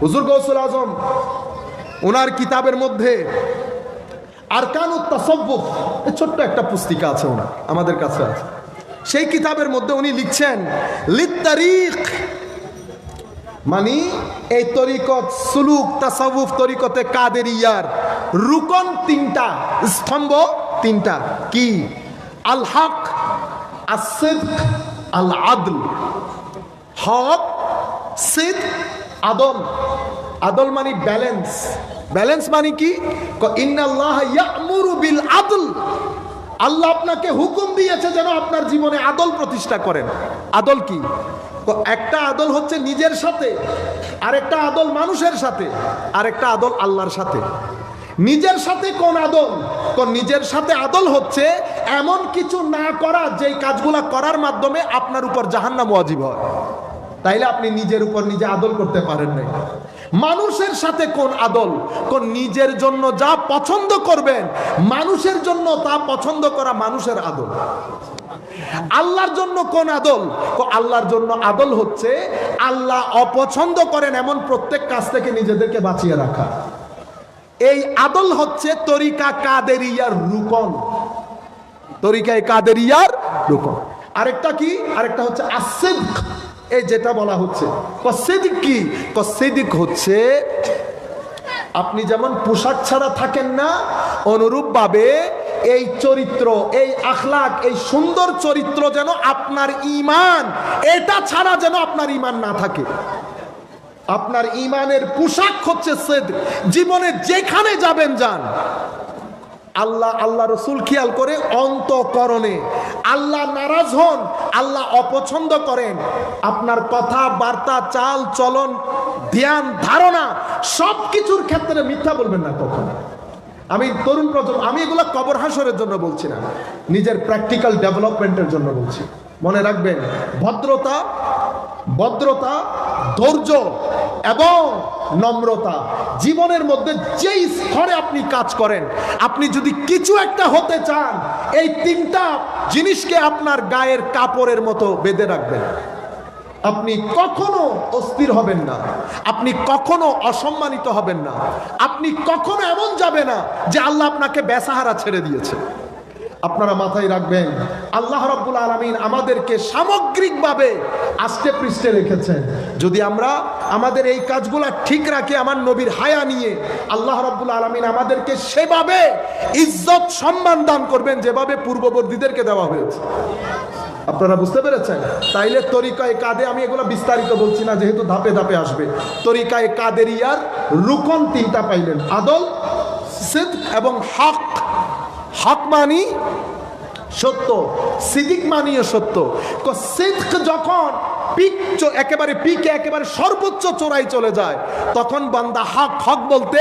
হুজুর গৌসুল আজম ওনার কিতাবের মধ্যে আরকানুত তাসাব্বুফ, ছোট্ট একটা পুস্তিকা আছে ওনার, আমাদের কাছে আছে। সেই কিতাবের মধ্যে উনি লিখছেন লিত্তারিক, মানে এই তরিকত, সুলুক, তাসাউফ তরিকতে কাদেরিয়ার রুকন 3টা, স্তম্ভ 3টা। কি? আল হক, আস-সিদক, আল আদল। হক, সিদক, আদল। আদল মানে ব্যালেন্স। ব্যালেন্স মানে কি? ইন্নাল্লাহ ইয়া'মুরু বিল আদল। আল্লাহ আপনাকে হুকুম দিয়েছে যেন আপনার জীবনে আদল প্রতিষ্ঠা করেন। আদল কি? একটা আদল হচ্ছে নিজের সাথে, আরেকটা আদল মানুষের সাথে, আরেকটা আদল আল্লাহর সাথে। নিজের সাথে কোন আদল? নিজের সাথে আদল হচ্ছে এমন কিছু না করা যেই কাজগুলা করার মাধ্যমে আপনার উপর জাহান্নাম ওয়াজিব হয়, তাইলে আপনি নিজের উপর নিজে আদল করতে পারেন নাই। মানুষের সাথে কোন আদল? নিজের জন্য যা পছন্দ করবেন, মানুষের জন্য তা পছন্দ করা মানুষের আদল। আল্লাহর জন্য কোন আদল? আল্লাহর জন্য আদল হচ্ছে আল্লাহ অপছন্দ করেন এমন প্রত্যেক কাজ থেকে নিজেদেরকে বাঁচিয়ে রাখা। এই আদল হচ্ছে তরিকা কাদেরিয়ার রুকন। তরিকায় কাদেরিয়ার রুকন। আরেকটা কি? আরেকটা হচ্ছে as-সিদক। এই যেটা বলা হচ্ছে সিদক কি? সিদক হচ্ছে আপনি যেমন পোশাক ছাড়া থাকেন না, অনুরূপ ভাবে এই চরিত্র, এই আখলাক, এই সুন্দর চরিত্র যেন আপনার ঈমান, এটা ছাড়া যেন আপনার ঈমান না থাকে। আপনার ইমানের পোশাক হচ্ছে সিদক। জীবনে যেখানে যাবেন যান, আল্লাহ রসুল খেয়াল করে অন্তঃকরণে আল্লাহ নারাজ হন, আল্লাহ অপছন্দ করেন। আপনার কথা বার্তা, চাল চলন, ধ্যান ধারণা সবকিছুর ক্ষেত্রে মিথ্যা বলবেন না কখনো। আমি তরুণ প্রজন্ম, আমি এগুলো কবর হাসরের জন্য বলছি না, নিজের প্র্যাকটিক্যাল ডেভেলপমেন্টের জন্য বলছি। মনে রাখবেন, ভদ্রতা, ধৈর্য এবং নম্রতা, জীবনের মধ্যে যেই স্তরে আপনি কাজ করেন, আপনি যদি কিছু একটা হতে চান, এই তিনটা জিনিসকে আপনার গায়ের কাপড়ের মতো বেঁধে রাখবেন। আপনি কখনো অস্থির হবেন না, আপনি কখনো অসম্মানিত হবেন না, আপনি কখনো এমন যাবে না যে আল্লাহ আপনাকে বেসাহারা ছেড়ে দিয়েছে। আপনারা মাথায় রাখবেন, আল্লাহ রাব্বুল আলামিন আমাদেরকে সামগ্রিকভাবে আস্তে পৃষ্ঠে রেখেছেন। যদি আমরা আমাদের এই কাজগুলো ঠিক রাখি, আমার নবীর হায়া নিয়ে, আল্লাহ রাব্বুল আলামিন আমাদেরকে সেভাবে ইজ্জত সম্মান দান করবেন যেভাবে পূর্ববর্তীদেরকে দেওয়া হয়েছে। আপনারা বুঝতে পেরেছেন? তাইলে তরিকায়ে কাদে, আমি এগুলো বিস্তারিত বলছি না যেহেতু ধাপে ধাপে আসবে। তরিকায়ে কাদেরিয়ার রুকন তিনটা পাইলেন: আদল, সিদক এবং হক। হক মানি সত্য, সিদিক মানিও সত্য। সিদক যখন একেবারে সর্বোচ্চ চোরাই চলে যায়, তখন বান্দা হক বলতে,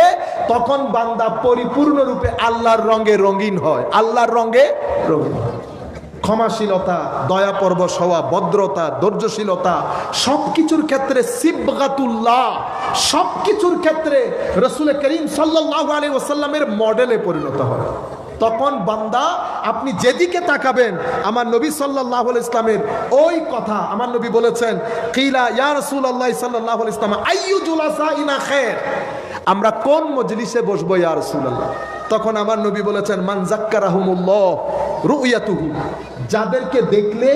তখন বান্দা পরিপূর্ণরূপে আল্লাহর রঙে রঙিন হয়, আল্লাহর রঙে রঙিন হয়। ক্ষমাশীলতা, দয়া পরবশ হওয়া, ভদ্রতা, ধৈর্যশীলতা, সবকিছুর ক্ষেত্রে সিবগাতুল্লাহ, সবকিছুর ক্ষেত্রে রাসূল করিম সাল্লাল্লাহু আলাইহি ওয়াসাল্লামের মডেলে পরিণত হয়। তখন বান্দা, আপনি যেদিকে তাকাবেন, আমার নবী সাল্লাল্লাহু আলাইহি ইসলামের ওই কথা, আমার নবী বলেছেন, কিলা ইয়া রাসূলুল্লাহ সাল্লাল্লাহু আলাইহি ইসলাম আইয়ু জুলাসাইনা খায়র, আমরা কোন মজলিসে বসবো ইয়া রাসূলুল্লাহ? তখন আমার নবী বলেছেন, মান যাক্কারাহুমুল্লাহ রুয়াতুহু, যাদেরকে দেখলে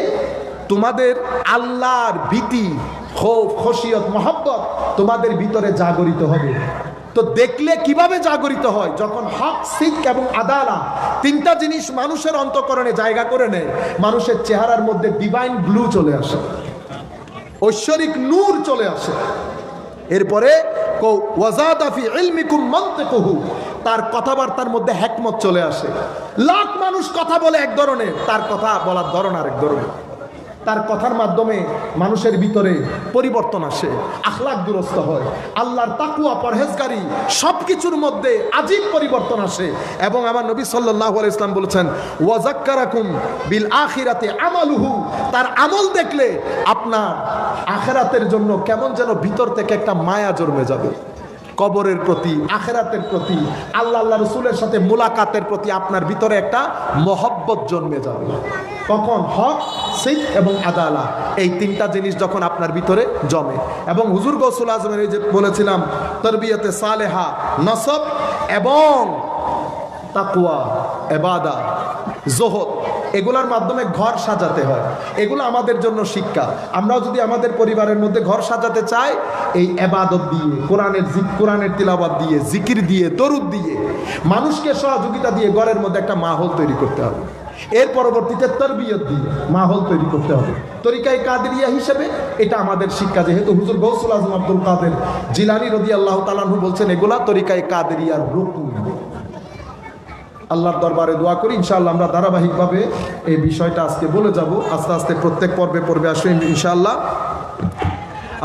তোমাদের আল্লাহর ভীতি, খৌফ, খশিয়ত, মহব্বত তোমাদের ভিতরে জাগরিত হবে। তো দেখলে কিভাবে জাগরিত হয়? যখন হক, সিদক এবং আদালা তিনটা জিনিস মানুষের অন্তঃকরণে জায়গা করে নেয়, মানুষের চেহারার মধ্যে ডিভাইন গ্লু চলে আসে, ঐশ্বরিক নূর চলে আসে। এরপরে ওয়াজাদা ফি ইলমিকুম মানতিকুহু, তার কথাবার্তার মধ্যে হিকমত চলে আসে। লাখ মানুষ কথা বলে এক ধরনের, তার কথা বলার ধরন আরেক ধরনের। তার কথার মাধ্যমে মানুষের ভিতরে পরিবর্তন আসে, আখলাক দুরস্ত হয়, আল্লাহর তাকওয়া, পরহেজগারি সবকিছুর মধ্যে আজীব পরিবর্তন আসে। এবং আমার নবী সাল্লাল্লাহু আলাইহি ইসলাম বলেছেন, ওয়া যাক্কারাকুম বিল আখিরাতি আমালুহু, তার আমল দেখলে আপনার আখিরাতের জন্য কেমন যেন ভিতর থেকে একটা মায়া জন্মে যাবে। কবরের প্রতি, আখিরাতের প্রতি, আল্লাহ রাসূলের সাথে মুলাকাতের প্রতি আপনার ভিতরে একটা মহব্বত জন্মে যাবে। তখন হক, সিদক এবং আদালা, এই তিনটা জিনিস যখন আপনার ভিতরে জমে। এবং হুজুর গৌসুল আজমের এই যে বলেছিলাম, তরবিয়তে সালেহা, নসব এবং তাকওয়া, ইবাদত, জোহদ, এগুলোর মাধ্যমে ঘর সাজাতে হয়। এগুলো আমাদের জন্য শিক্ষা। আমরাও যদি আমাদের পরিবারের মধ্যে ঘর সাজাতে চাই, এই ইবাদত দিয়ে, কোরআনের তিলাওয়াত দিয়ে, জিকির দিয়ে, দরুদ দিয়ে, মানুষকে সহযোগিতা দিয়ে ঘরের মধ্যে একটা মাহল তৈরি করতে হবে। এর পরবর্তীতে তরবিয়ত দিয়ে মাহল তৈরি করতে হবে। তরিকায়ে কাদেরিয়া হিসেবে এটা আমাদের শিক্ষা। যেহেতু হুজুর গৌসুল আজম আব্দুল কাদের জিলানী রাদিয়াল্লাহু তাআলা আনহু বলছেন, এগুলা তরিকায়ে কাদেরিয়ার রুকন। আল্লাহর দরবারে দোয়া করি, ইনশাআল্লাহ আমরা ধারাবাহিকভাবে এই বিষয়টা আজকে বলে যাব। আস্তে আস্তে প্রত্যেক পর্বে আসবে ইনশাআল্লাহ।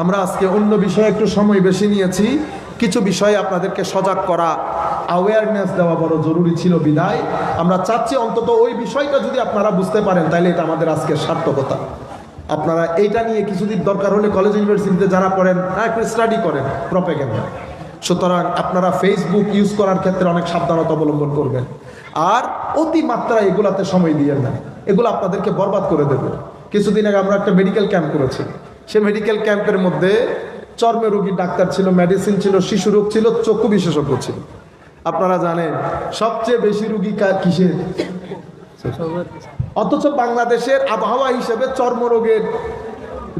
আমরা আজকে অন্য বিষয়ে একটু সময় বেশি নিয়েছি। কিছু বিষয়ে আপনাদেরকে সজাগ করা, অ্যাওয়ারনেস দেওয়া বড় জরুরি ছিল বিদায় আমরা চাচ্ছি অন্তত ওই বিষয়টা যদি আপনারা বুঝতে পারেন, তাহলে এটা আমাদের আজকের সার্থকতা। আপনারা এইটা নিয়ে কিছুদিন দরকার হলে কলেজ ইউনিভার্সিটিতে যারা পড়েন, একটু স্টাডি করেন প্রপাগান্ডা। সুতরাং আপনারা ফেসবুক ইউজ করার ক্ষেত্রে অনেক সাবধানতা অবলম্বন করবেন, আর অতিমাত্রায় এগুলাতে সময় দিয়েন না, এগুলো আপনাদেরকে বরবাদ করে দেবে। কিছুদিন আগে আমরা একটা মেডিকেল ক্যাম্প করেছি। সে মেডিকেল ক্যাম্পের মধ্যে চর্ম রোগীর ডাক্তার ছিল, মেডিসিন ছিল, শিশু রোগ ছিল, চক্ষু বিশেষজ্ঞ ছিল। আপনারা জানেন সবচেয়ে বেশি রোগী কিসের? অথচ বাংলাদেশের আবহাওয়া হিসেবে চর্মরোগের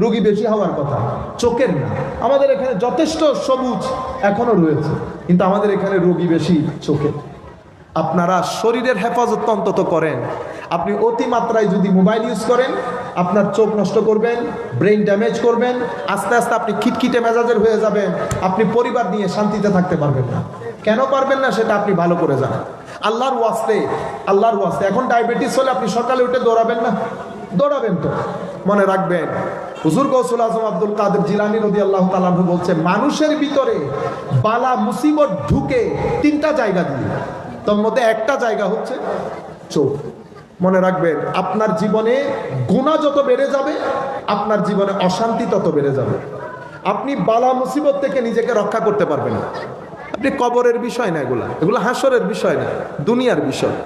রোগী বেশি হওয়ার কথা, চোখের না। আমাদের এখানে যথেষ্ট সবুজ এখনো রয়েছে, কিন্তু আমাদের এখানে রোগী বেশি চোখের। আপনারা শরীরের হেফাজত অন্তত করেন। আপনি অতিমাত্রায় যদি মোবাইল ইউজ করেন, আপনার চোখ নষ্ট করবেন, ব্রেন ড্যামেজ করবেন, আস্তে আস্তে আপনি খিটখিটে মেজাজের হয়ে যাবেন, আপনি পরিবার নিয়ে শান্তিতে থাকতে পারবেন না। কেন পারবেন না সেটা আপনি ভালো করে জানেন। আল্লাহর ওয়াস্তে, আল্লাহর ওয়াস্তে, এখন ডায়াবেটিস হলে আপনি সকালে উঠে দৌড়াবেন না? দৌড়াবেন তো। মনে রাখবেন, হুজুর গৌসুল আজম আব্দুল কাদের জিলানী রাদিয়াল্লাহু তাআলা আনহু বলছে, মানুষের ভিতরে বালা মুসিবত ঢুকে তিনটা জায়গা দিয়ে, তার মধ্যে একটা জায়গা হচ্ছে চোখ। মনে রাখবেন, আপনার জীবনে গুনাহ যত বেড়ে যাবে, আপনার জীবনে অশান্তি তত বেড়ে যাবে। আপনি বালা মুসিবত থেকে নিজেকে রক্ষা করতে পারবেন না। আপনি কবরের বিষয় না, এগুলো হাসরের বিষয় না, দুনিয়ার বিষয়।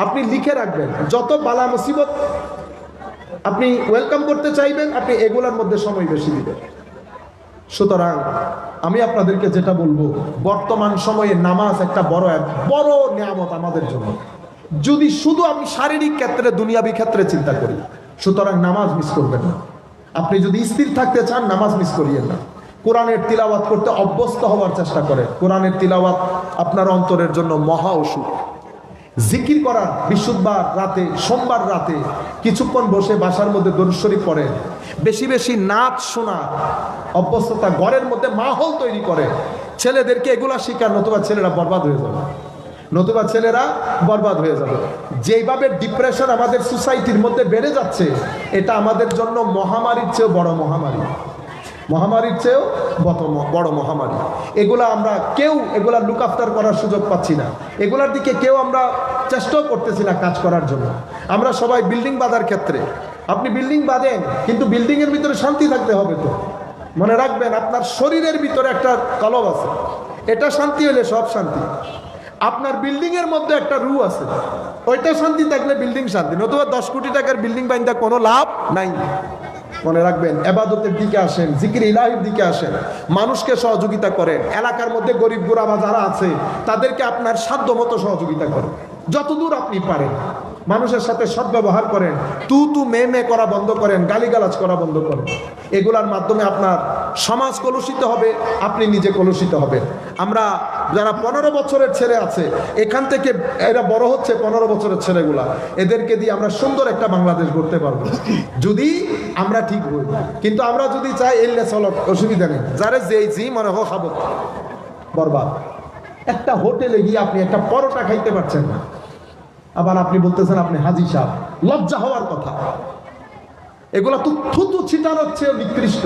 আপনি লিখে রাখবেন, যত বালা মুসিবত আপনি ওয়েলকাম করতে চাইবেন, আপনি এগুলোর মধ্যে সময় বেশি দিবেন। সুতরাং আমি আপনাদেরকে যেটা বলবো, বর্তমান সময়ে নামাজ একটা বড় নিয়ামত আমাদের জন্য। যদি শুধু আমি শারীরিক ক্ষেত্রে, দুনিয়াবি ক্ষেত্রে চিন্তা করি, সুতরাং নামাজ মিস করবেন না। আপনি যদি স্থির থাকতে চান, নামাজ মিস করিয়েন না। কোরআনের তিলাওয়াত করতে অভ্যস্ত হওয়ার চেষ্টা করেন। কোরআনের তিলাওয়াত আপনার অন্তরের জন্য মহা ওষুধ। জিকির করার বৃহস্পতিবার রাতে, সোমবার রাতে কিছুক্ষণ বসে বাসার মধ্যে দরুদ শরীফ পড়েন। বেশি বেশি নাচ শোনা অভ্যস্ততা ঘরের মধ্যে মাহল তৈরি করে। ছেলেদেরকে এগুলা শিকার, নতুবা ছেলেরা বরবাদ হয়ে যাবে, নতুবা ছেলেরা বরবাদ হয়ে যাবে। যেইভাবে ডিপ্রেশন আমাদের সোসাইটির মধ্যে বেড়ে যাচ্ছে, এটা আমাদের জন্য মহামারীর চেয়েও বড় মহামারী, মহামারীর চেয়েও বড় মহামারী। এগুলা আমরা কেউ এগুলা লুক আফটার করার সুযোগ পাচ্ছি না, এগুলার দিকে কেউ আমরা চেষ্টাও করতেছি না কাজ করার জন্য। আমরা সবাই বিল্ডিং বাঁধার ক্ষেত্রে, আপনি বিল্ডিং বাঁধেন, কিন্তু বিল্ডিংয়ের ভিতরে শান্তি থাকতে হবে তো। মনে রাখবেন, আপনার শরীরের ভিতরে একটা কলব আছে, এটা শান্তি হলে সব শান্তি। আপনার বিল্ডিংয়ের মধ্যে একটা রু আছে, ওইটা শান্তি থাকলে বিল্ডিং শান্তি, নতুবা 10 কোটি টাকার বিল্ডিং বাইন্দা কোনো লাভ নাই। মনে রাখবেন, ইবাদতের দিকে আসেন, জিকির ইলাহির দিকে আসেন, মানুষকে সহযোগিতা করেন। এলাকার মধ্যে গরিব গুরাবা যারা আছে, তাদেরকে আপনার সাধ্য মতো সহযোগিতা করেন, যতদূর আপনি পারেন। মানুষের সাথে সদ্ব্যবহার করেন, তু মে করা বন্ধ করেন, গালিগালাজ করা বন্ধ করেন। এগুলার মাধ্যমে আপনার সমাজ কলুষিত হবে, আপনি নিজে কলুষিত হবেন। আমরা যারা 15 বছরের ছেলে আছে, এখান থেকে এরা বড় হচ্ছে 15 বছরের ছেলেগুলা, এদেরকে দিয়ে আমরা সুন্দর একটা বাংলাদেশ গড়তে পারবো যদি আমরা ঠিক হই। কিন্তু আমরা যদি চাই এলে চলো, অসুবিধা নেই, যারা যেই মনে হোক খাবো, বরবাদ। একটা হোটেলে গিয়ে আপনি একটা পরোটা খাইতে পারছেন না, আবার আপনি বলতেছেন আপনি হাজি সাহেব। লজ্জা হওয়ার কথা। এগুলা তো থুতু ছিটানোর চেয়ে নিকৃষ্ট।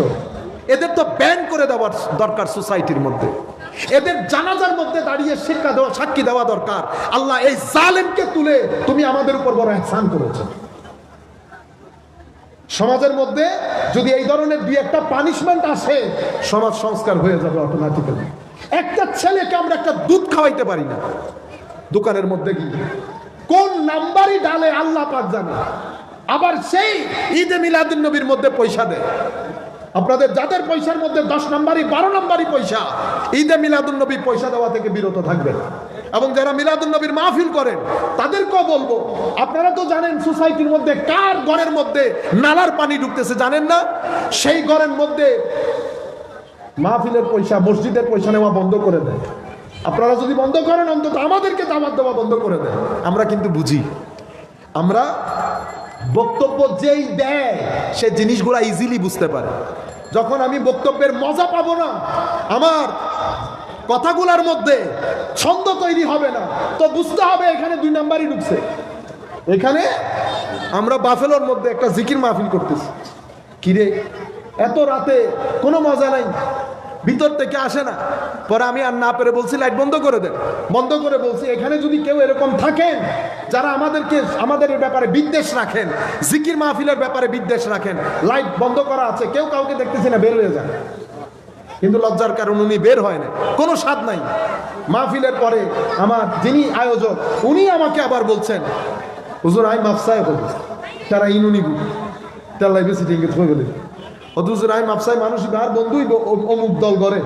এদের তো ব্যান করে দেওয়ার দরকার সোসাইটির মধ্যে। এদের জানাজার মধ্যে দাঁড়িয়ে সাক্ষী দেওয়া দরকার, আল্লাহ এই জালেমকে তুলে তুমি আমাদের উপর বড় ইহসান করেছো। সমাজের মধ্যে যদি এই ধরনের দুই একটা পানিশমেন্ট আসে, সমাজ সংস্কার হয়ে যাবে অটোমেটিক্যালি। একটা ছেলেকে আমরা একটা দুধ খাওয়াইতে পারি না, দোকানের মধ্যে গিয়ে কোন নাম্বারই ডালে আল্লাহ পাক জানে। আবার সেই ঈদে মিলাদুন নবীর মধ্যে পয়সা দেয়। আপনাদের যাদের পয়সার মধ্যে 10 নাম্বারই 12 নাম্বারই পয়সা, ঈদে মিলাদুন নবী পয়সা দেওয়া থেকে বিরত থাকবেন। এবং যারা মিলাদুন নবীর মাহফিল করেন, তাদেরকেও বলবো, আপনারা তো জানেন সোসাইটির মধ্যে কার ঘরের মধ্যে নালার পানি ঢুকতেছে জানেন না? সেই ঘরের মধ্যে মাহফিলের পয়সা, মসজিদের পয়সা নেওয়া বন্ধ করে দেয়। আপনারা যদি বন্ধ করেন, অন্তত আমাদেরকে দাওয়াত দেওয়া বন্ধ করে দেন। আমরা কিন্তু বুঝি, আমরা বক্তব্য যেই দেয় সে জিনিসগুলা ইজিলি বুঝতে পারে। যখন আমি বক্তব্যের মজা পাবো না, আমার কথাগুলার মধ্যে ছন্দ তৈরি হবে না, তো বুঝতে হবে এখানে 2 নাম্বারই ঢুকছে। এখানে আমরা বাফেলোর মধ্যে একটা জিকির মাহফিল করতেছি, কিরে এত রাতে কোনো মজা নাই, ভিতর থেকে আসে না। পরে আমি আর না পেরে বলছি লাইট বন্ধ করে দেন। বন্ধ করে বলছি, এখানে যদি কেউ এরকম থাকেন যারা আমাদের ব্যাপারে বিদ্বেষ রাখেন, জিকির মাহফিলের ব্যাপারে বিদ্বেষ রাখেন, লাইট বন্ধ করা আছে, কেউ কাউকে দেখতেছি না, বের হয়ে যান। কিন্তু লজ্জার কারণ উনি বের হয় না, কোনো স্বাদ নাই। মাহফিলের পরে আমার যিনি আয়োজক, উনি আমাকে আবার বলছেন, হুজুর আই মাফসায় হল তারা ইনুনি তাল্লাই বেশি টিঙ্গে থই বলে হদুজুর আই মাফসায় মানুষ আর বন্ধুই অমুক দল করে,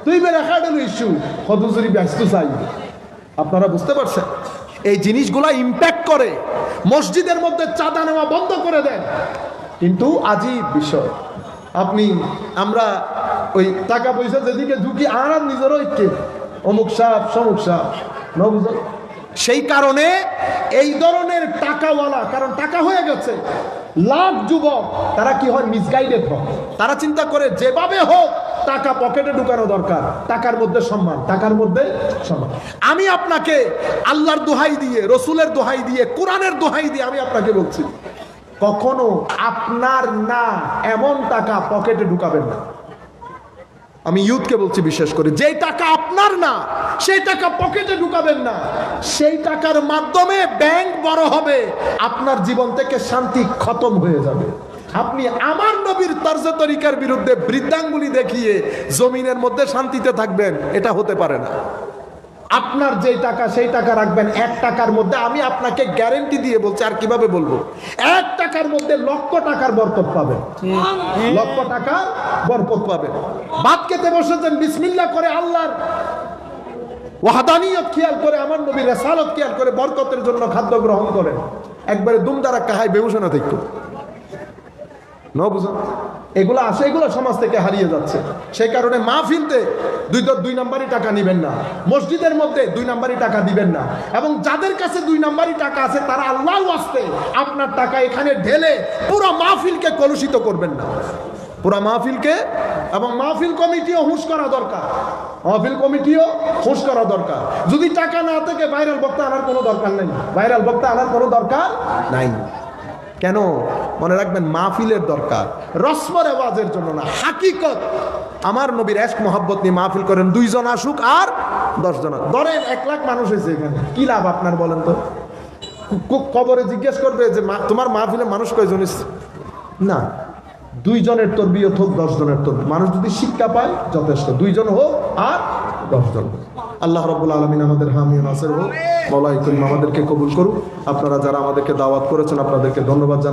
তুই বের একা ডেল ইস্যু হদুজুরি ব্যস্ত চাই। আপনারা বুঝতে পারছেন, এই জিনিসগুলা ইম্প্যাক্ট করে। মসজিদের মধ্যে চাঁদা নেওয়া বন্ধ করে দেন। কিন্তু আজীব বিষয়, আমরা ওই টাকা পয়সা যেদিকে ঢুকি, আর নিজের ঐক্যে অমুক সাপ সমুক সাপ নবুঝ সেই কারণে এই ধরনের টাকাওয়ালা, কারণ টাকা হয়ে গেছে, লাখ যুবক তারা কি হয়, মিসগাইডেড হয়। তারা চিন্তা করে যেভাবে হোক টাকা পকেটে ঢুকানো দরকার, টাকার মধ্যে সম্মান, টাকার মধ্যে সম্মান। আমি আপনাকে আল্লাহর দোহাই দিয়ে, রসুলের দোহাই দিয়ে, কোরআনের দোহাই দিয়ে আমি আপনাকে বলছি, কখনো আপনার না এমন টাকা পকেটে ঢুকাবেন না। আমি ইউথকে বলছি বিশেষ করে, যেই টাকা আপনার না সেই টাকা পকেটে ঢুকাবেন না। সেই টাকার মাধ্যমে ব্যাংক বড় হবে, আপনার জীবন থেকে শান্তি খতম হয়ে যাবে। আপনি আমার নবীর তর্জ তরিকার বিরুদ্ধে বৃদ্ধাঙ্গুলি দেখিয়ে জমিনের মধ্যে শান্তিতে থাকবেন, এটা হতে পারে না। আপনার যেই টাকা সেই টাকা রাখবেন। 1 টাকার মধ্যে আমি আপনাকে গ্যারেন্টি দিয়ে বলছি, আর কিভাবে বলবো, 1 টাকার মধ্যে লক্ষ টাকার বরকত পাবেন, লক্ষ টাকার বরকত পাবেন। ভাত খেতে বসেছেন, বিসমিল্লাহ করে আল্লাহর ওয়াহদানিয়ত খেয়াল করে, আমার নবীর রিসালাত খেয়াল করে বরকতের জন্য খাদ্য গ্রহণ করেন, একবারে দুমদারা কাহাই বেউসনা দেখতো ন বুঝো। এগুলো আসে, এগুলো সমাজ থেকে হারিয়ে যাচ্ছে। সেই কারণে মাহফিলতে 2 নাম্বারই টাকা নিবেন না, মসজিদের মধ্যে 2 নাম্বারই টাকা দিবেন না, এবং যাদের কাছে 2 নাম্বারই টাকা আছে তারা আল্লাহর ওয়াস্তে আপনার টাকা এখানে ঢেলে পুরো মাহফিলকে কলুষিত করবেন না, পুরো মাহফিলকে। এবং মাহফিল কমিটিও হুঁশ করা দরকার, মাহফিল কমিটিও হুঁশ করা দরকার। যদি টাকা না থাকে ভাইরাল বক্তা আনার কোনো দরকার নাই, ভাইরাল বক্তা আনার কোনো দরকার নাই। কেন? মনে রাখবেন, মাহফিলের দরকার রসম রেওয়াজের জন্য না, হাকিকত। আমার নবীর এশক মহব্বত নিয়ে মাহফিল করেন, 2 জন আসুক আর 10 জন, ধরেন 1 লাখ মানুষ হয়েছে এখানে, কি লাভ আপনার বলেন তো? কবরে জিজ্ঞেস করবে যে তোমার মাহফিলে মানুষ কয়জন এসেছে? না, 2 জনের তরবিয়ত হোক, 10 জনের তরবিয়ত, মানুষ যদি শিক্ষা পায় যথেষ্ট। 2 জন হোক আর 10 জন হোক। আল্লাহ রাব্বুল আলামিন আমাদের হামি ও নাসির হোক। মওলাই করিম আমাদেরকে কবুল করুক। আপনারা যারা আমাদেরকে দাওয়াত করেছেন আপনাদেরকে ধন্যবাদ জানাই।